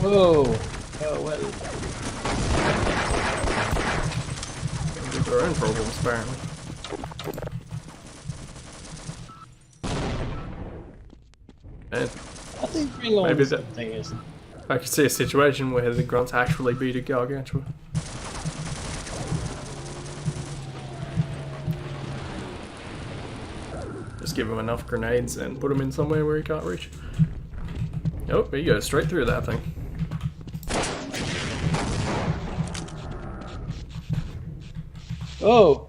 Whoa! Oh well. They've got their own problems, apparently. And I think bring on Maybe that- something is. I could see a situation where the grunts actually beat a gargantua. Just give him enough grenades and put him in somewhere where he can't reach. Oh, there you go, straight through that thing. Oh!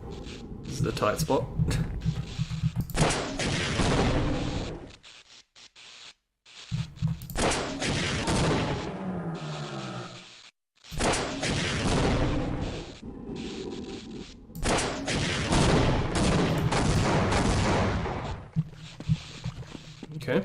This is the tight spot. Okay.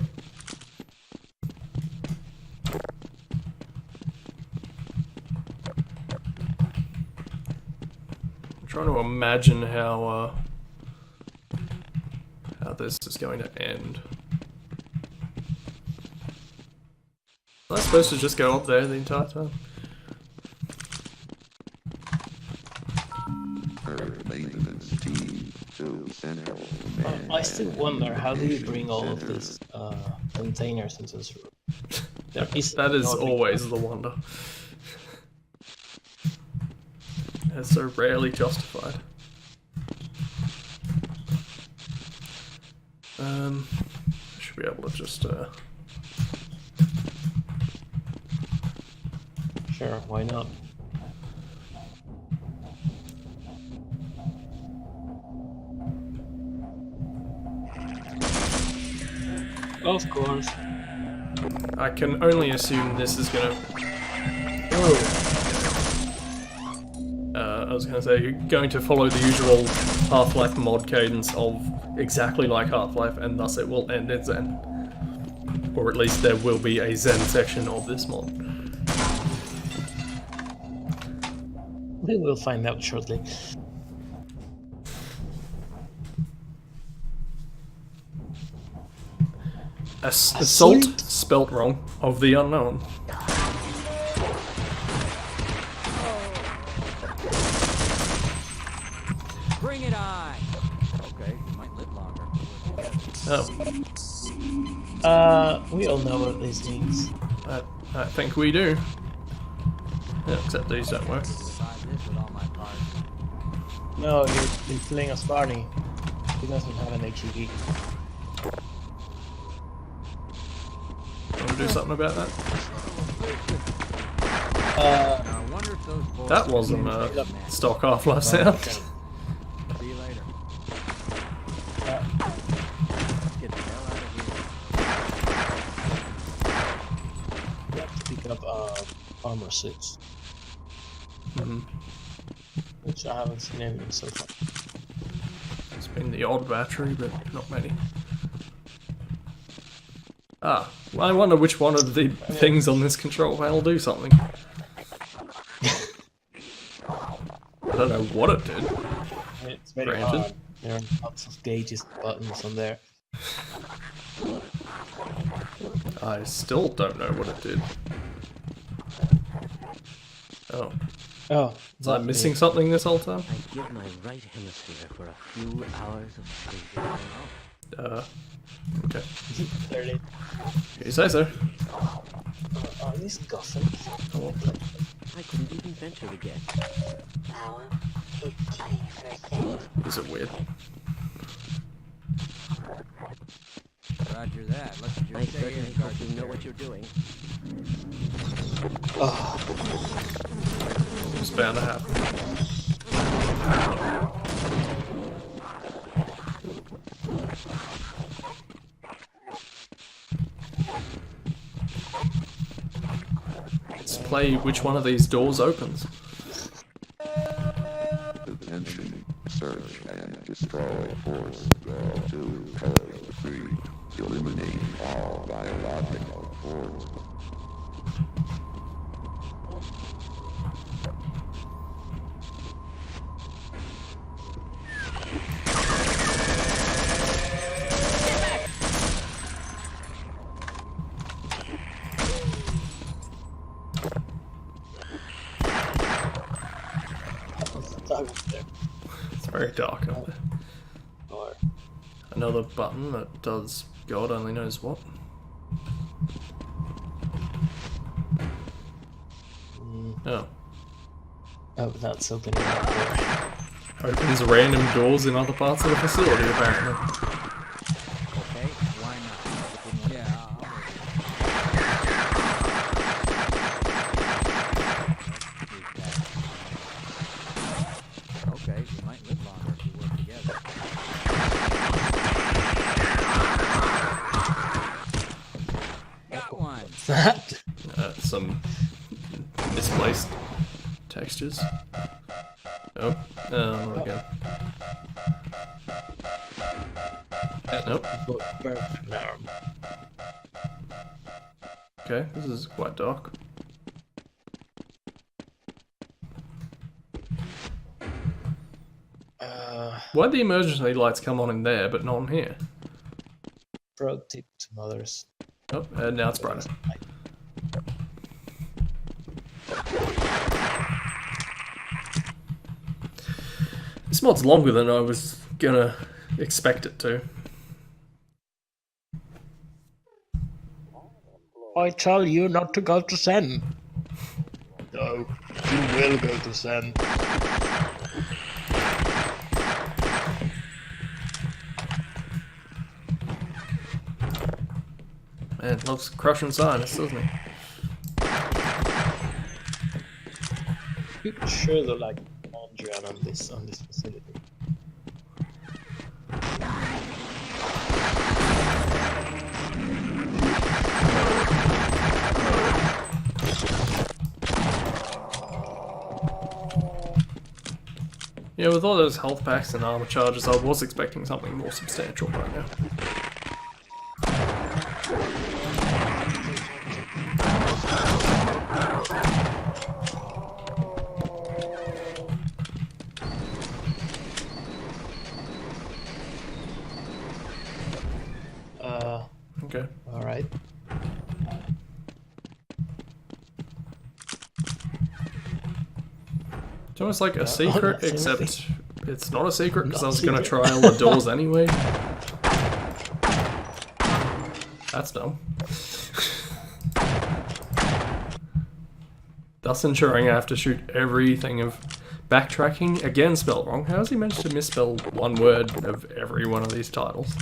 I'm trying to imagine how this is going to end. Am I supposed to just go up there the entire time? I still wonder how do you bring all of these containers into this room? That is always the wonder. It's so rarely justified. I should be able to just Sure, why not? Of course. I can only assume this is gonna. Oh. I was going to say, you're going to follow the usual Half-Life mod cadence of exactly like Half-Life, and thus it will end in Zen. Or at least there will be a Zen section of this mod. We will find out shortly. Assault, spelt wrong, of the unknown. Bring it on! Okay, you might live longer. Oh, We all know what this means. I think we do. Yeah, except these don't work. Survive this with all my parts. No, you're killing a Sparny. He doesn't have an HEV. Want to do something about that? I wonder if those boys That wasn't a stock Half-Life sound. See you later. Get the hell out of here. You have to pick up armor suits, which I haven't seen any so far. It's been the odd battery, but not many. Ah, well, I wonder which one of the things on this control panel do something. I don't know what it did. It's very Granted. hard. There are lots of gauges and buttons on there. I still don't know what it did. Oh, Oh, was I missing something this whole time? I give my right hemisphere for a few hours of sleep. Okay. Clearly. You say so. Are these Gotham? I couldn't even venture to guess. Power 50%. Is it weird? Roger that. Let's I just stay certainly in hope you know what you're doing. It's bound to happen. Let's play which one of these doors opens. Attention, search and destroy force 2 code 3. Eliminate all biological force. It's very dark out there. Or Another button that does God only knows what. Oh. oh, that's opening that door. Opens random doors in other parts of the facility, apparently. Okay, why not? Yeah, okay, we might live longer if we work together. Got one. That? Some misplaced textures. Oh, again. Nope. Okay, this is quite dark. Why'd the emergency lights come on in there, but not on here? Pro tip to mothers. Oh, and now it's brighter. This mod's longer than I was gonna expect it to. I tell you not to go to Sen. No, you will go to Sen. Man, loves crushing science, doesn't he? People sure they're like Mondrian on this facility. Yeah, with all those health packs and armor charges, I was expecting something more substantial right now. Okay. Alright. It's almost like a secret, except it's not a secret because I was Not going to secret. try all the doors anyway. That's dumb. Thus ensuring I have to shoot everything of backtracking, again spelled wrong. How has he managed to misspell one word of every one of these titles?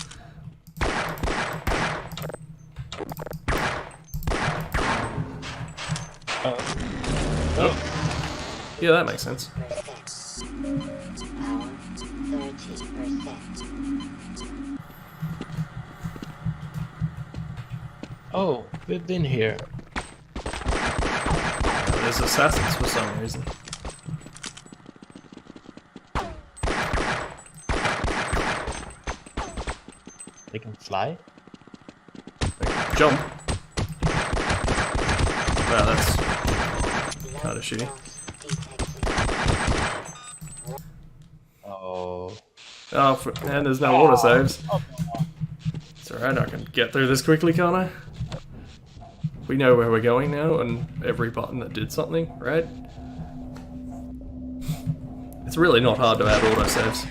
Oh. Yeah, that makes sense. Power 30%. Oh, we've been here. There's assassins for some reason. They can fly? They can jump. Wow, that's kind of shitty. Oh. Oh, and there's no auto saves. It's alright, I can get through this quickly, can't I? We know where we're going now, and every button that did something, right? It's really not hard to add auto saves.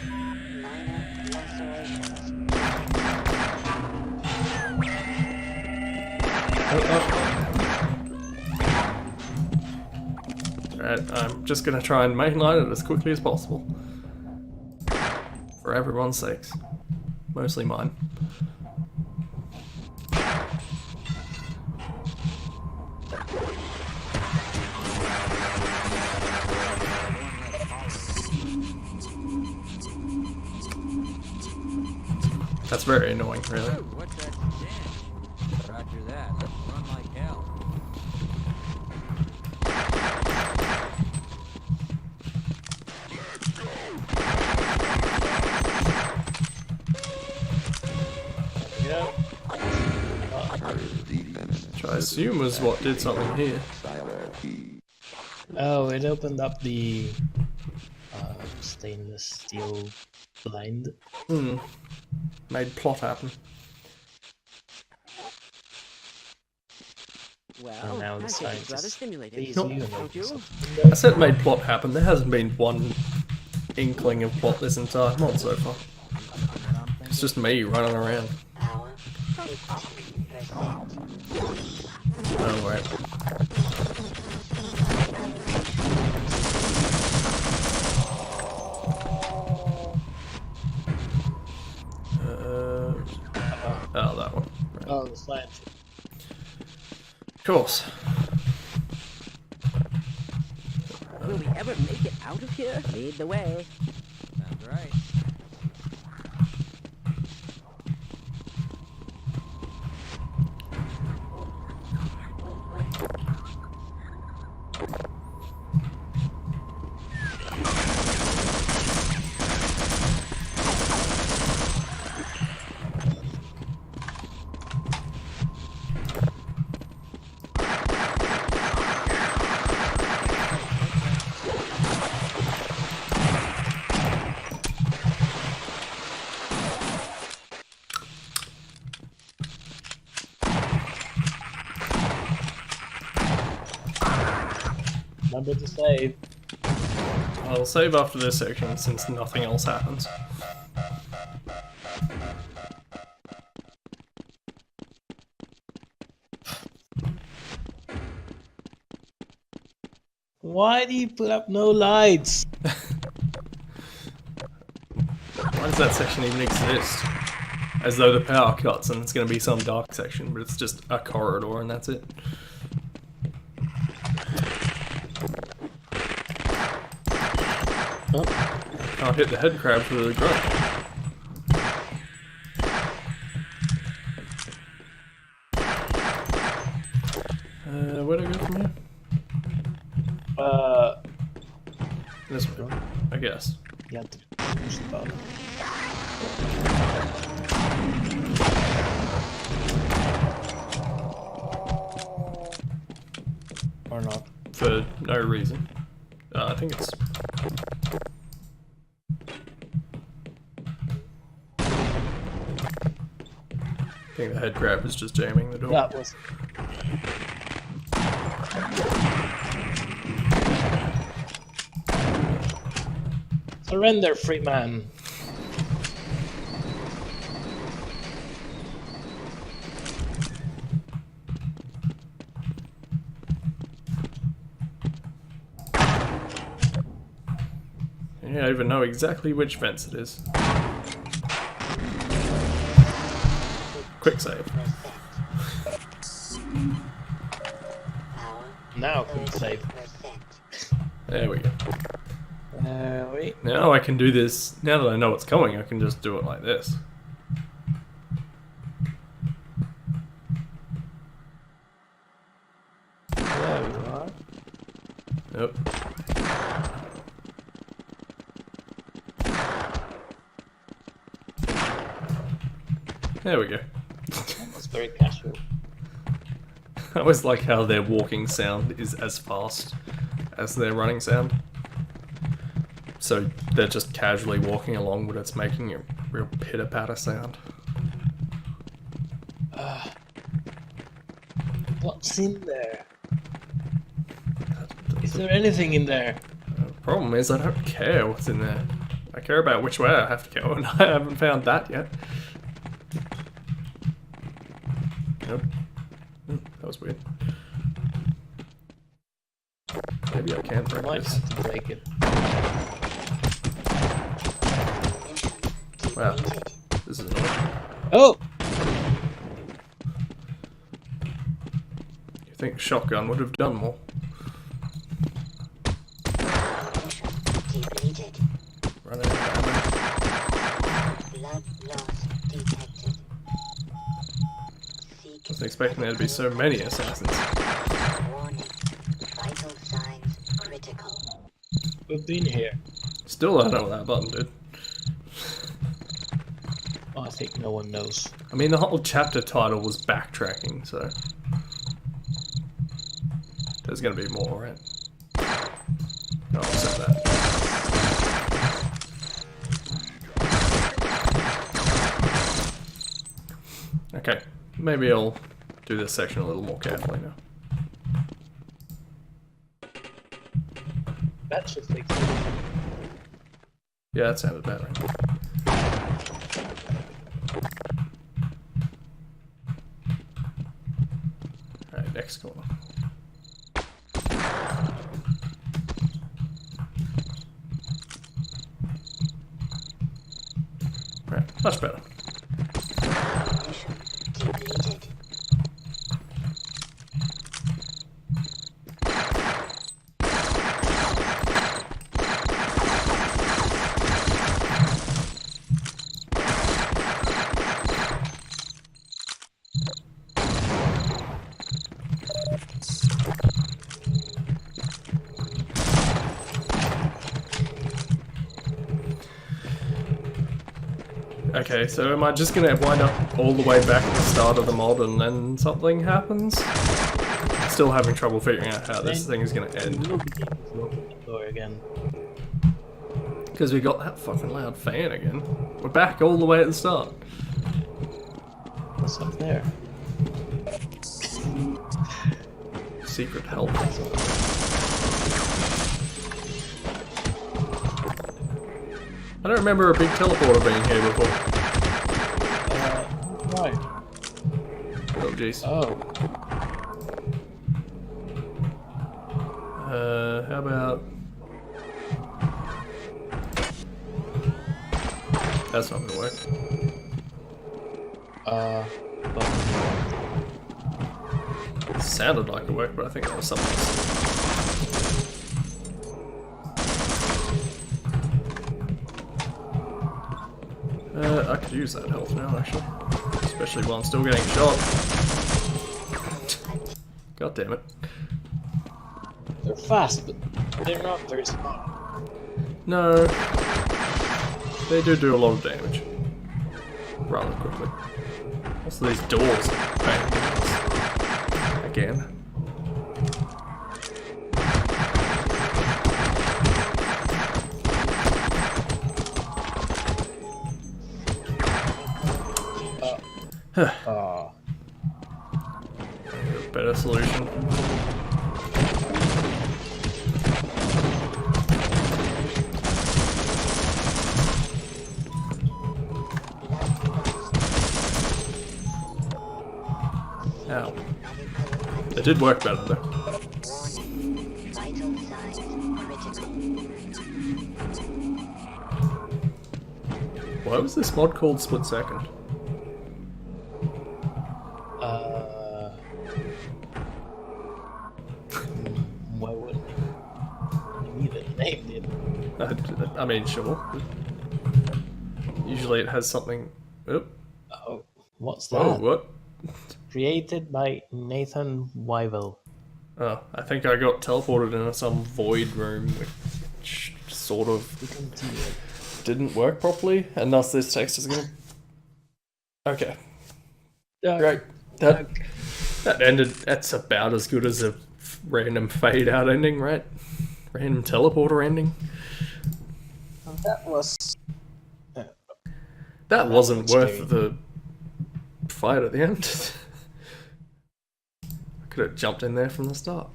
Alright, I'm just gonna try and mainline it as quickly as possible. For everyone's sakes. Mostly mine. That's very annoying, really. Ooh, what's that stench? Roger that. Let's run like hell. Which I assume was what did something here. Oh, it opened up the stainless steel blind. Hmm. Made plot happen. Well, And now the I think it's scientists rather stimulating. freeze No. you and Don't you? I said made plot happen. There hasn't been one inkling of plot this entire month so far. It's just me running around. Power 15%. Oh, wait. Oh, that one. Right. Oh, the slant. Of course. Will we ever make it out of here? Lead the way. Sounds right. Remember to save. I'll save after this section since nothing else happens. Why do you put up no lights? Why does that section even exist? As though the power cuts and it's going to be some dark section, but it's just a corridor and that's it. Oh, Can't hit the head crab for the grunt. Where do I go from here? This way, I guess. You have to push the button. Or not. For no reason. I think it's... I think the head crab is just jamming the door. That was... Surrender, free man. Yeah, I even know exactly which fence it is. Quick save. Now quick save. There we go. Wait. Now I can do this. Now that I know what's coming, I can just do it like this. There we are. Yep. There we go. That's very casual. I always like how their walking sound is as fast as their running sound. So they're just casually walking along, but it's making a real pitter-patter sound. What's in there? Is there anything in there? The problem is I don't care what's in there. I care about which way I have to go, and I haven't found that yet. Nope. That was weird. Maybe I can break Might this. have to break it. Wow. This is annoying. Oh! You think a shotgun would have done more? Run out of ammo. Blood loss detected. I wasn't expecting there to be so many assassins. Warning. Vital signs critical. We've been here. Still don't know what that button did. Oh, I think no one knows. I mean, the whole chapter title was backtracking, so... There's gonna be more, right? Oh, I'll set that. Okay, maybe I'll do this section a little more carefully now. That should fix it. Yeah, that sounded bad, right? Alright, next corner. Right, much better. Mission depleted. Okay, so am I just gonna wind up all the way back at the start of the mod and then something happens? Still having trouble figuring out how this thing is gonna end. We'll begin to open the door again. Because we got that fucking loud fan again. We're back all the way at the start. What's up there? Secret help. I don't remember a big teleporter being here before. Right. Oh jeez. Oh. How about... That's not gonna work. It sounded like it worked, but I think that was something else. I could use that health now, actually. Especially while I'm still getting shot. God damn it. They're fast, but they're not very smart. No. they do a lot of damage. Rather quickly. Also these doors are pain in the ass. Again. Oh. Better solution. Ow. It did work better though. Warning. Vital signs critical. Why was this mod called Split Second? Why wouldn't you even named it? I mean, sure. Usually it has something. Oh, Oh, what's whoa, that? what? Created by Nathan Wyville. Oh, I think I got teleported into some void room which sort of didn't work properly, and thus this text is gonna. Okay. Great. That ended. That's about as good as a random fade out ending, right? Random teleporter ending. That was. That wasn't worth the fight at the end. I could have jumped in there from the start.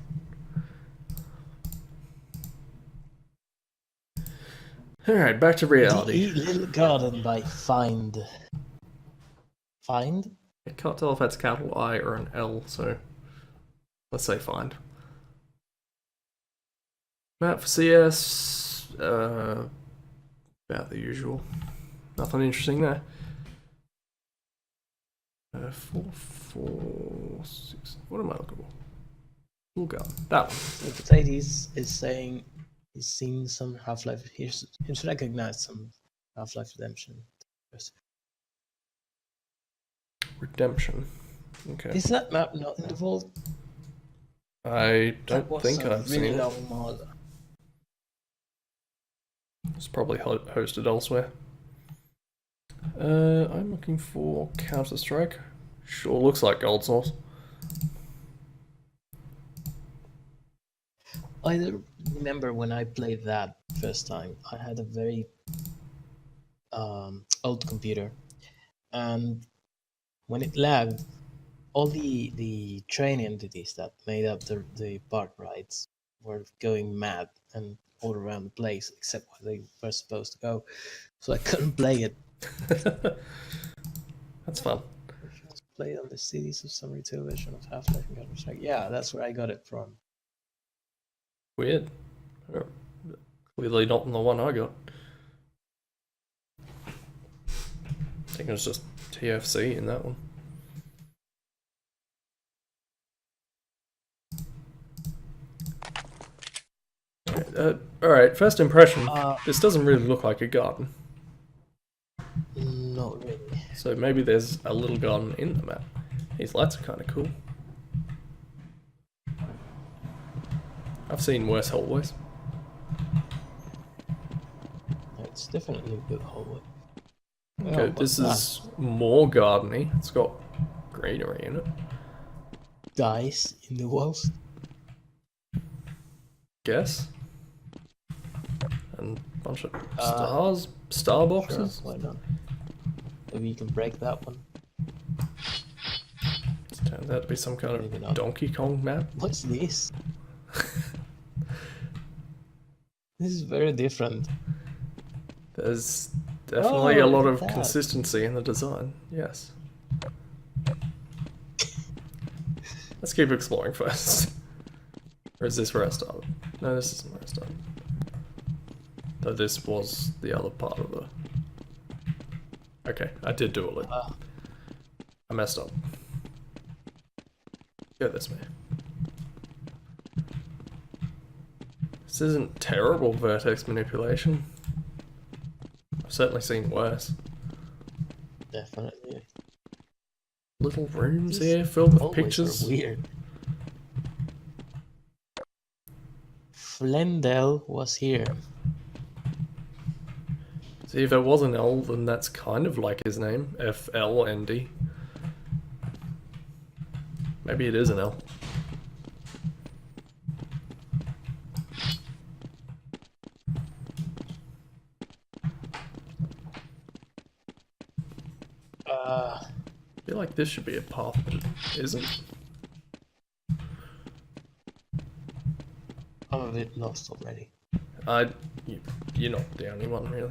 Alright, back to reality. The Little Garden by Find. Find? I can't tell if that's a capital I or an L, so let's say find. Map for CS, about the usual. Nothing interesting there. 4, 4, 6. What am I looking for? Little Garden. That one. Potatoes is saying he's seen some Half-Life. He's recognized some Half-Life Redemption. Redemption. Okay. Is that map not in the vault? I That don't was think a I've really seen it. long mod. It's probably hosted elsewhere. I'm looking for Counter-Strike. Sure looks like Gold Source. I don't remember when I played that first time. I had a very old computer, and when it lagged, all the train entities that made up the park rides were going mad and all around the place, except where they were supposed to go. So I couldn't play it. That's fun. Play it on the Cities of Summer 2 version of Half-Life and Counter-Strike. Yeah, that's where I got it from. Weird. Clearly not in the one I got. I think it was just TFC in that one. Alright, first impression. This doesn't really look like a garden. Not really. So maybe there's a little garden in the map. These lights are kind of cool. I've seen worse hallways. It's definitely a good hallway. Okay, this is more gardeny. It's got greenery in it. Dice in the walls. Guess. And a bunch of stars, star boxes. Sure, why not? Maybe you can break that one. It turns out to be some kind Maybe of not. Donkey Kong map. What's this? This is very different. There's definitely a lot look of at that. consistency in the design. Yes. Let's keep exploring first. Or is this where I started? No, this isn't where I started. Though this was the other part of the... Okay, I did do a loop. I messed up. Go this way. This isn't terrible vertex manipulation. I've certainly seen worse. Definitely. Little rooms These here filled with hallways are pictures. weird. Flendel was here. See, if it was an L, then that's kind of like his name. FLND. Maybe it is an L. I feel like this should be a path, but it isn't. I'm a bit lost already. You're not the only one, really.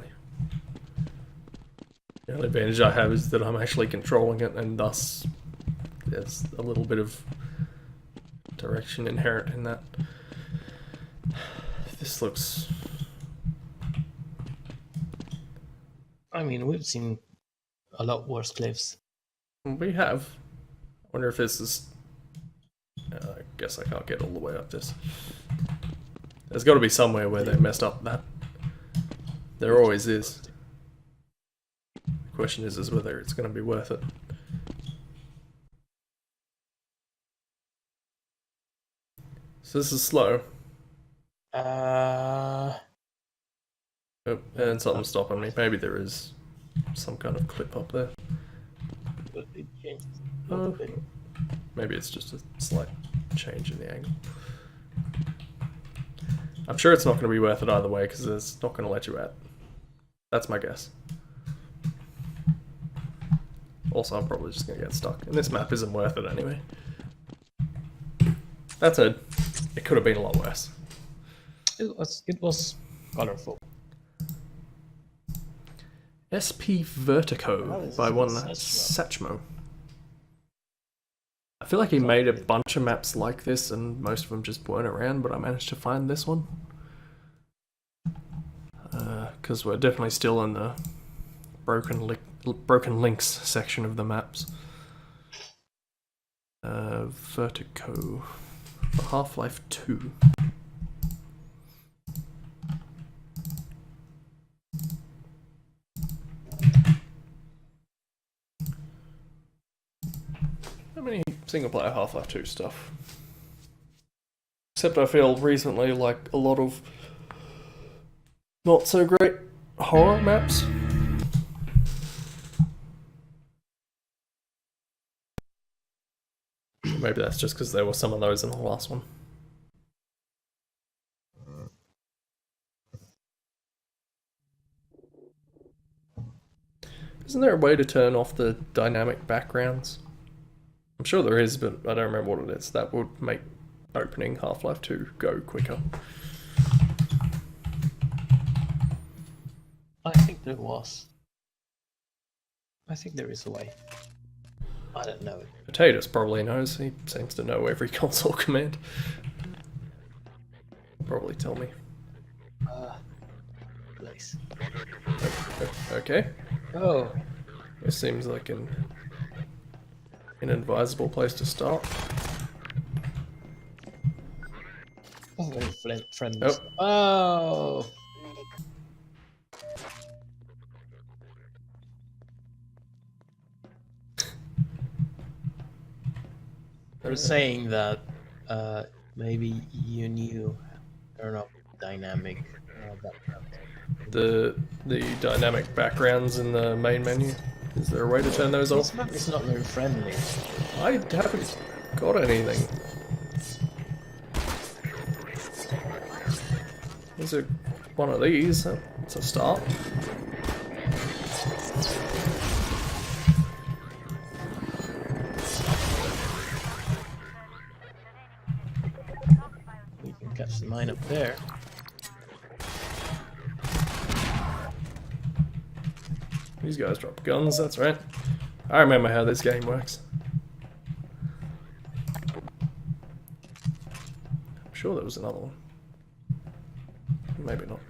The only advantage I have is that I'm actually controlling it, and thus there's a little bit of direction inherent in that. This looks... I mean, we've seen a lot worse cliffs. We have. I wonder if this is... I guess I can't get all the way up this. There's got to be somewhere where they messed up that. There always is. The question is whether it's going to be worth it. So this is slow. Uh, Oh, and something's stopping me. Maybe there is some kind of clip up there. but it changed a little bit. Maybe it's just a slight change in the angle. I'm sure it's not going to be worth it either way because it's not going to let you out. That's my guess. Also, I'm probably just going to get stuck. And this map isn't worth it anyway. That said, it could have been a lot worse. It was colorful. SP Vertigo by one Satchmo. I feel like he made a bunch of maps like this and most of them just weren't around, but I managed to find this one. Because we're definitely still in the broken links section of the maps. Vertigo for Half-Life 2. How many single-player Half-Life 2 stuff? Except I feel recently like a lot of not so great horror maps. Maybe that's just because there were some of those in the last one. Isn't there a way to turn off the dynamic backgrounds? I'm sure there is, but I don't remember what it is. That would make opening Half-Life 2 go quicker. I think there was. I think there is a way. I don't know. Potatoes probably knows. He seems to know every console command. Probably tell me. Place. Okay. Oh. It seems like an inadvisable place to start. Oh, very friendly. Oh. Oh. They're saying that maybe you knew turn off dynamic background. The dynamic backgrounds in the main menu. Is there a way to turn those off? This map is not very friendly. I haven't got anything. Is it one of these? It's a start. We can catch the mine up there. These guys drop guns, that's right. I remember how this game works. I'm sure there was another one. Maybe not.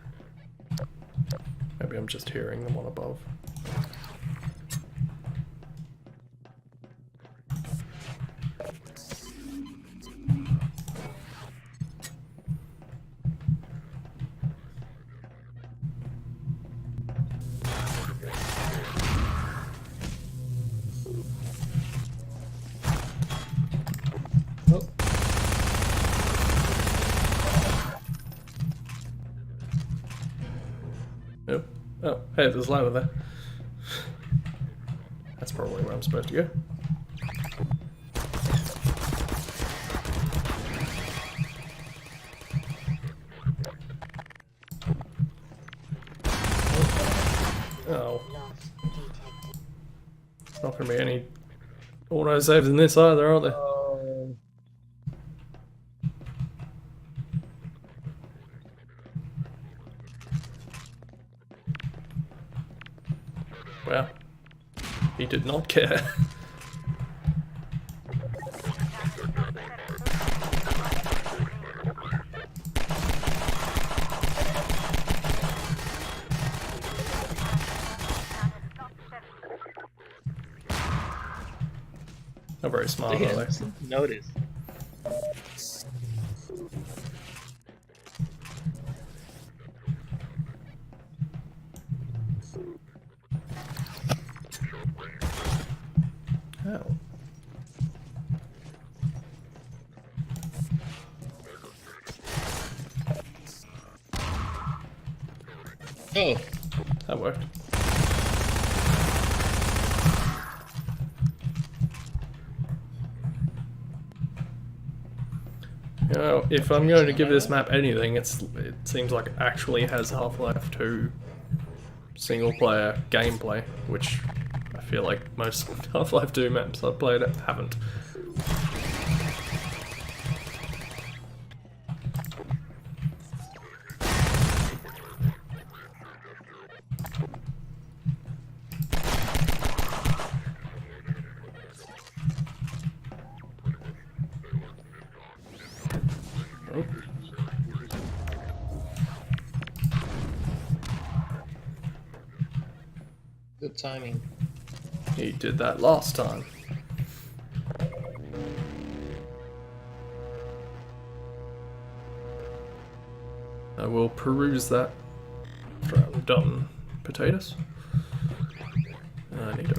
Maybe I'm just hearing the one above. Oh, hey, there's a ladder there. That's probably where I'm supposed to go. Oh. Not gonna be any auto-saves in this either, are there? Well, he did not care. Not very smart, are they? Notice. Oh. Oh, That worked. You know, if I'm going to give this map anything, it seems like it actually has Half-Life 2 single-player gameplay, which I feel like most Half-Life 2 maps I've played haven't. Oh. good timing. He did that last time. I will peruse that after I'm done. Potatoes. I need it.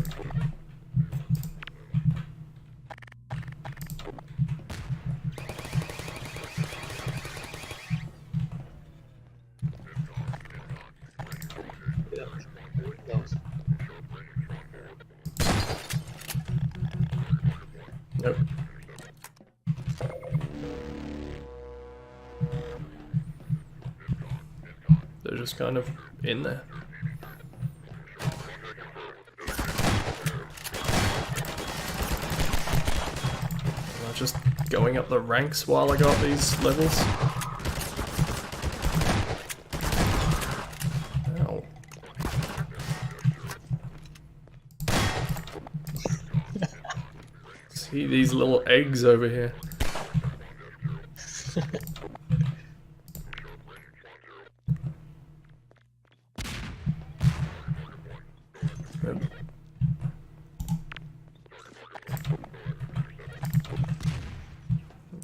Nope. They're just kind of in there. Am I just going up the ranks while I got these levels? Ow. See these little eggs over here.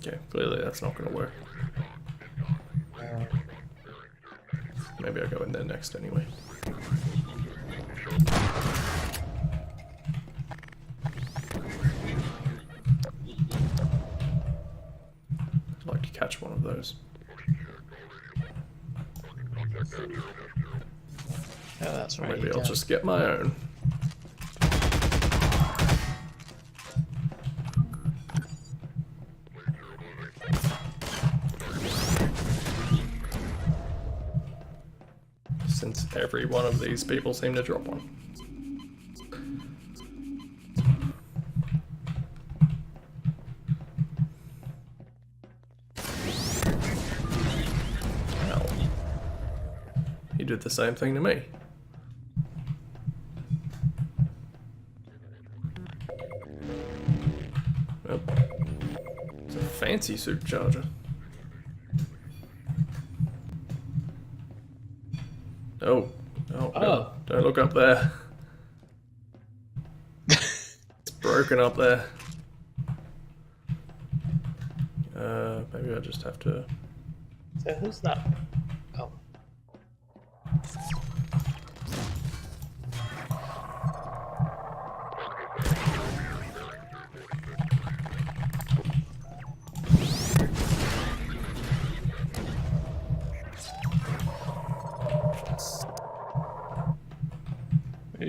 Okay, clearly that's not going to work. Maybe I'll go in there next anyway. I'd like to catch one of those. Oh, that's right. Maybe I'll just get my own. Since every one of these people seem to drop one. Well, he did the same thing to me. Oh, it's a fancy supercharger. Oh, oh, no. Don't look up there. It's broken up there. Maybe I just have to... So who's that? Oh.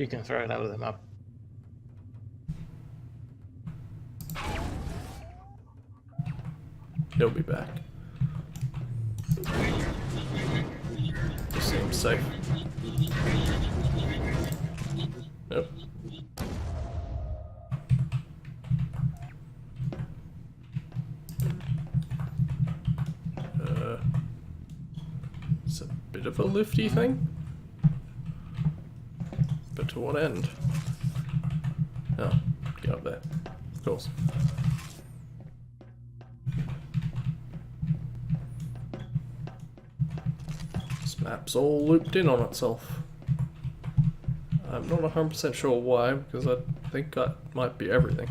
you can throw it out of the map. He'll be back. This seems safe. Nope. It's a bit of a lifty thing. But to what end? Oh, get up there. Of course. This map's all looped in on itself. I'm not 100% sure why, because I think that might be everything.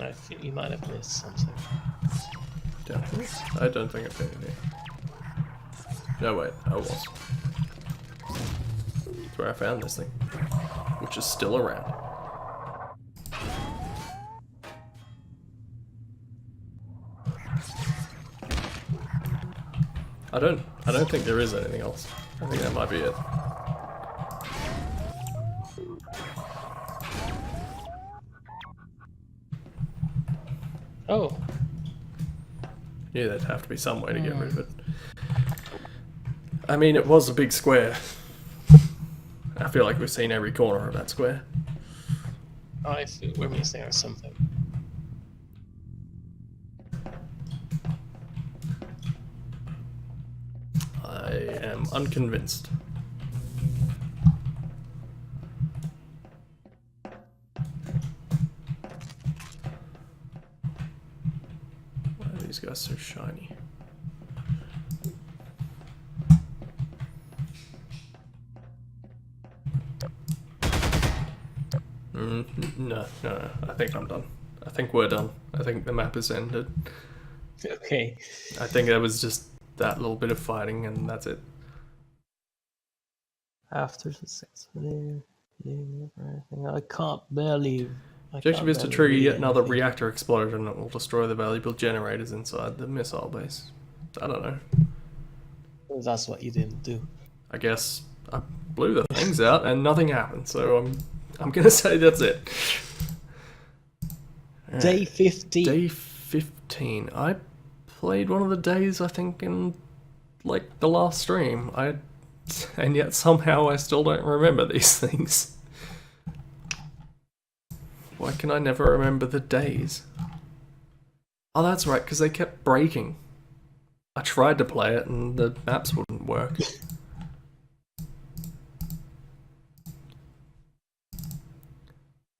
I think you might have missed something. Definitely. I don't think I've been in here. No, wait, I was. That's where I found this thing, which is still around. I don't think there is anything else. I think that might be it. Oh, Yeah, there'd have to be some way to get rid of it. I mean, it was a big square. I feel like we've seen every corner of that square. I feel we're missing or something. I am unconvinced. Why are these guys so shiny? No, I think I'm done. I think we're done. I think the map is ended. Okay. I think there was just that little bit of fighting and that's it. After the 6 minute, I can't believe. Objective is to trigger yet another reactor explosion that will destroy the valuable generators inside the missile base. I don't know. That's what you didn't do. I guess I blew the things out and nothing happened, so I'm gonna say that's it. Day 15. Day 15. I played one of the days, I think, in like the last stream. And yet somehow I still don't remember these things. Why can I never remember the days? Oh, that's right, because they kept breaking. I tried to play it and the maps wouldn't work.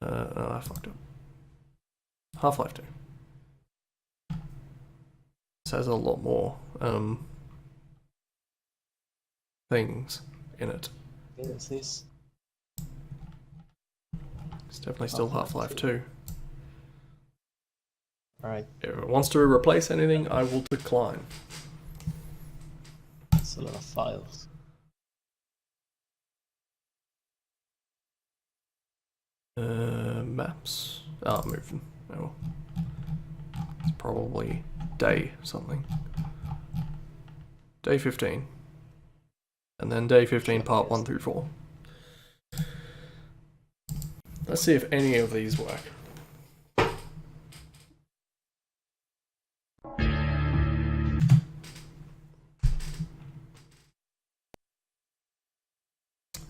Oh, I fucked up. Half-Life 2. This has a lot more things in it. Is this? It's definitely still Half-Life 2. Alright, If it wants to replace anything, I will decline. that's a lot of files. Maps. Oh, moving. Oh, well. It's probably day something. Day 15. And then day 15 part 1 through 4. Let's see if any of these work.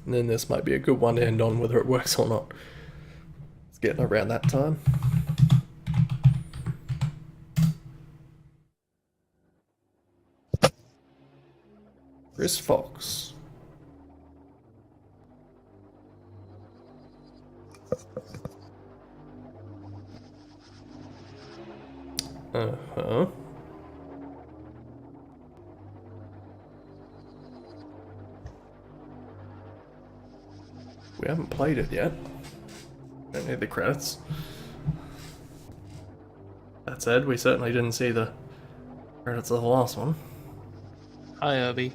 And then this might be a good one to end on, whether it works or not. It's getting around that time. Chris Fox. Uh-huh. We haven't played it yet. Don't need the credits. That said, we certainly didn't see the credits of the last one. Hi, Irby.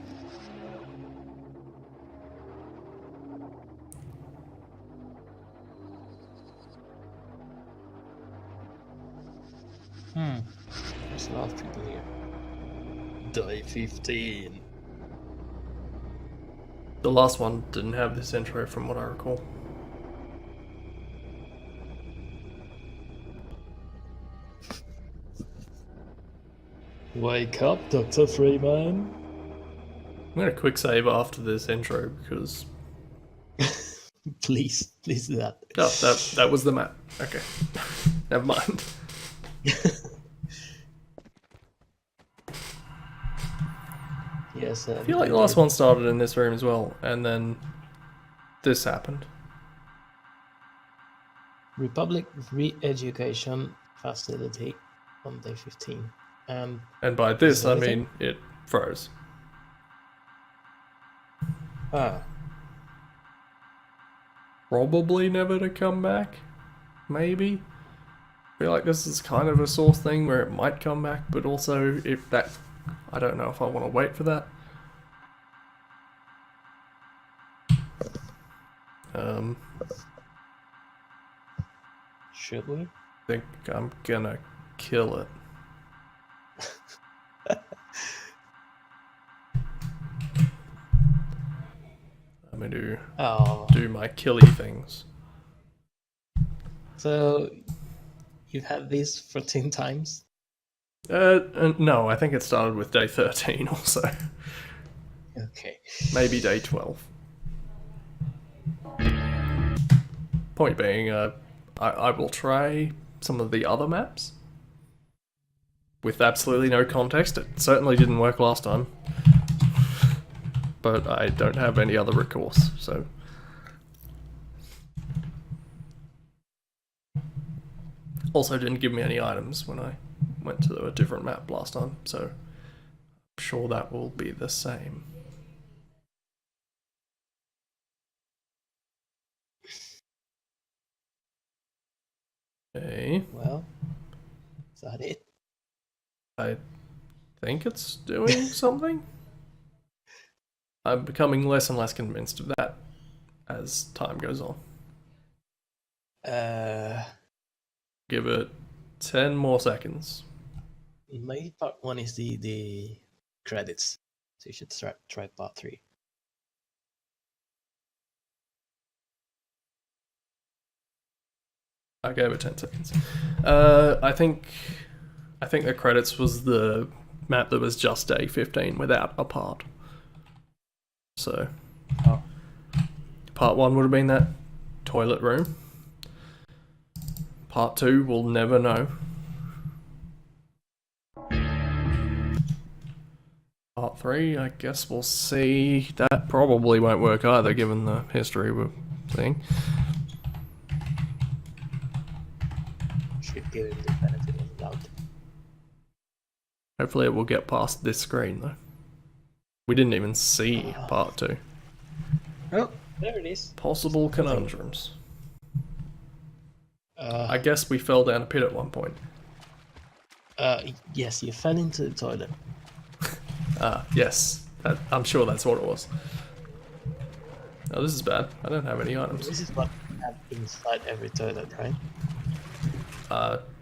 There's a lot of people here. Day 15. The last one didn't have this intro from what I recall. Wake up, Dr. Freeman. I'm gonna quick save after this intro because... Please do that. Oh, that was the map. Okay. Never mind. Yes, I feel like the last one started in this room as well, and then this happened. Republic Re-Education Facility on day 15. And by this, I mean it froze. Ah, Probably never to come back. Maybe. I feel like this is kind of a source thing where it might come back, but also if that... I don't know if I want to wait for that. should we? I think I'm gonna kill it. I'm gonna do my killy things. So, you've had these 14 times? No, I think it started with day 13 also. Okay. Maybe day 12. Point being, I will try some of the other maps with absolutely no context. It certainly didn't work last time, but I don't have any other recourse, so... Also didn't give me any items when I went to a different map last time, so I'm sure that will be the same. Okay. Well, is that it? I think it's doing something. I'm becoming less and less convinced of that as time goes on. Give it 10 more seconds. Maybe part 1 is the credits. So you should try part 3. I gave it 10 seconds. I think the credits was the map that was just day 15 without a part. So, part 1 would have been that toilet room. Part 2, we'll never know. Part 3, I guess we'll see. That probably won't work either, given the history we're seeing. Should give him the benefit of the doubt. Hopefully it will get past this screen, though. We didn't even see part 2. Oh, there it is. Possible conundrums. I guess we fell down a pit at one point. Yes, you fell into the toilet. Yes. I'm sure that's what it was. Oh, this is bad. I don't have any items. This is what you have inside every toilet, right?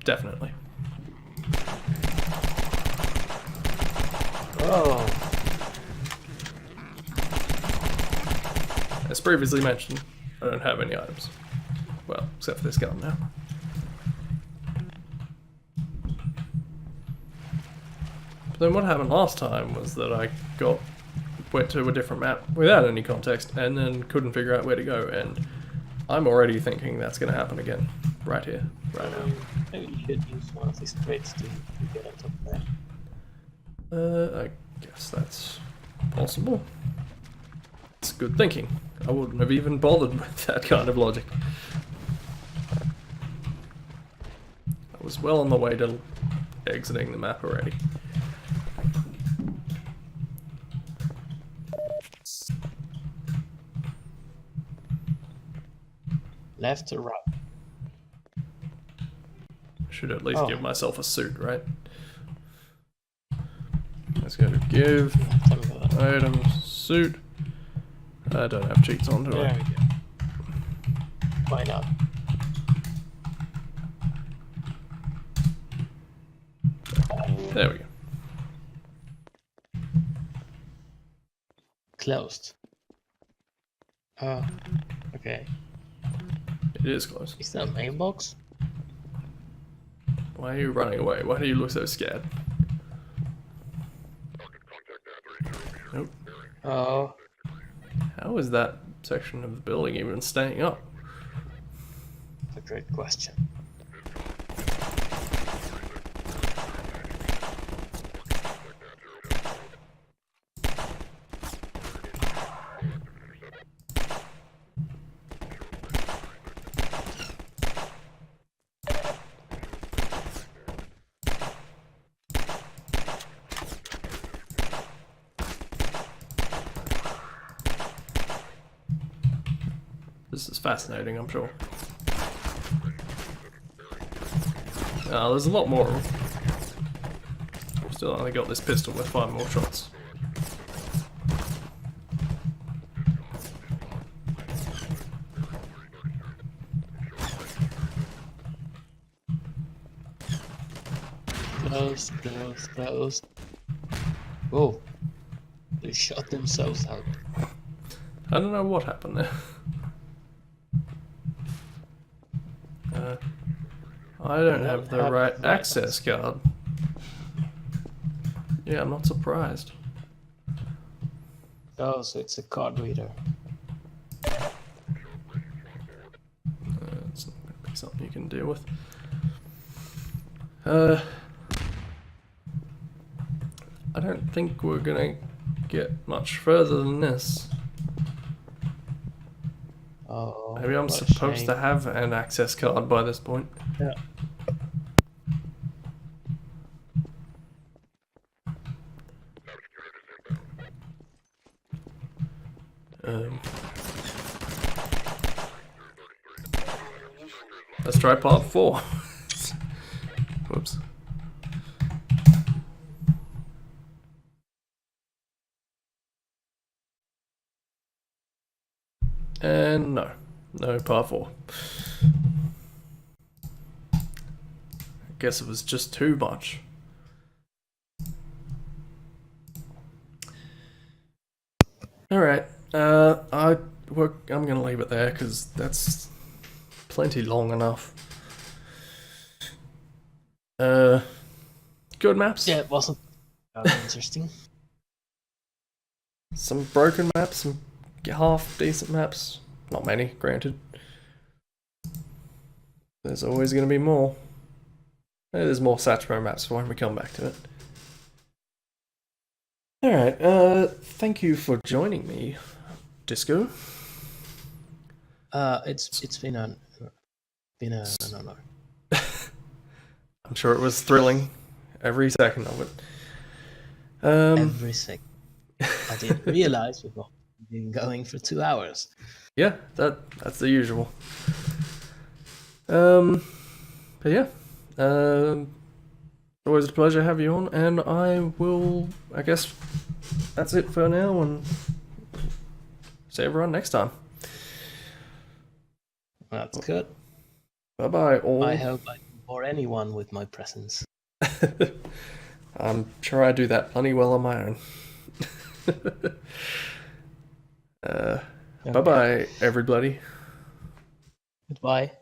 Definitely. Oh. As previously mentioned, I don't have any items. Well, except for this gun now. But then what happened last time was that I went to a different map without any context and then couldn't figure out where to go, and I'm already thinking that's going to happen again. Right here, right now. Maybe you should use one of these crates to get on top of that. I guess that's possible. It's good thinking. I wouldn't have even bothered with that kind of logic. I was well on the way to exiting the map already. Left or right? Should at least give myself a suit, right? Let's go to give items, suit. I don't have cheats on, do There I? we go. Why not? There we go. closed. Oh, okay. It is close. Is that a mailbox? Why are you running away? Why do you look so scared? Nope. Oh, How is that section of the building even staying up? a great question. This is fascinating, I'm sure. There's a lot more. Still only got this pistol with 5 more shots. Closed, closed, closed. Oh, they shot themselves out. I don't know what happened there. I don't have the right access card. Yeah, I'm not surprised. Oh, so it's a card reader. It's not going to be something you can deal with. I don't think we're going to get much further than this. Oh, Maybe I'm what a supposed shame. to have an access card by this point. Yeah. Let's try part 4. Whoops. And no part 4. I guess it was just too much. Alright, I'm gonna leave it there because that's plenty long enough. Good maps. Yeah, it wasn't interesting. Some broken maps, some half decent maps. Not many, granted. There's always going to be more. There's more Satchmo maps when we come back to it. Alright, thank you for joining me, Disco. It's been an honor. I'm sure it was thrilling, every second of it. Every second. I didn't realize we've been going for 2 hours. Yeah, that's the usual. But yeah, always a pleasure to have you on, and I guess that's it for now, and see everyone next time. That's good. Bye bye all. I hope I can bore anyone with my presence. I'm sure I do that plenty well on my own. Bye bye, everybody. Goodbye.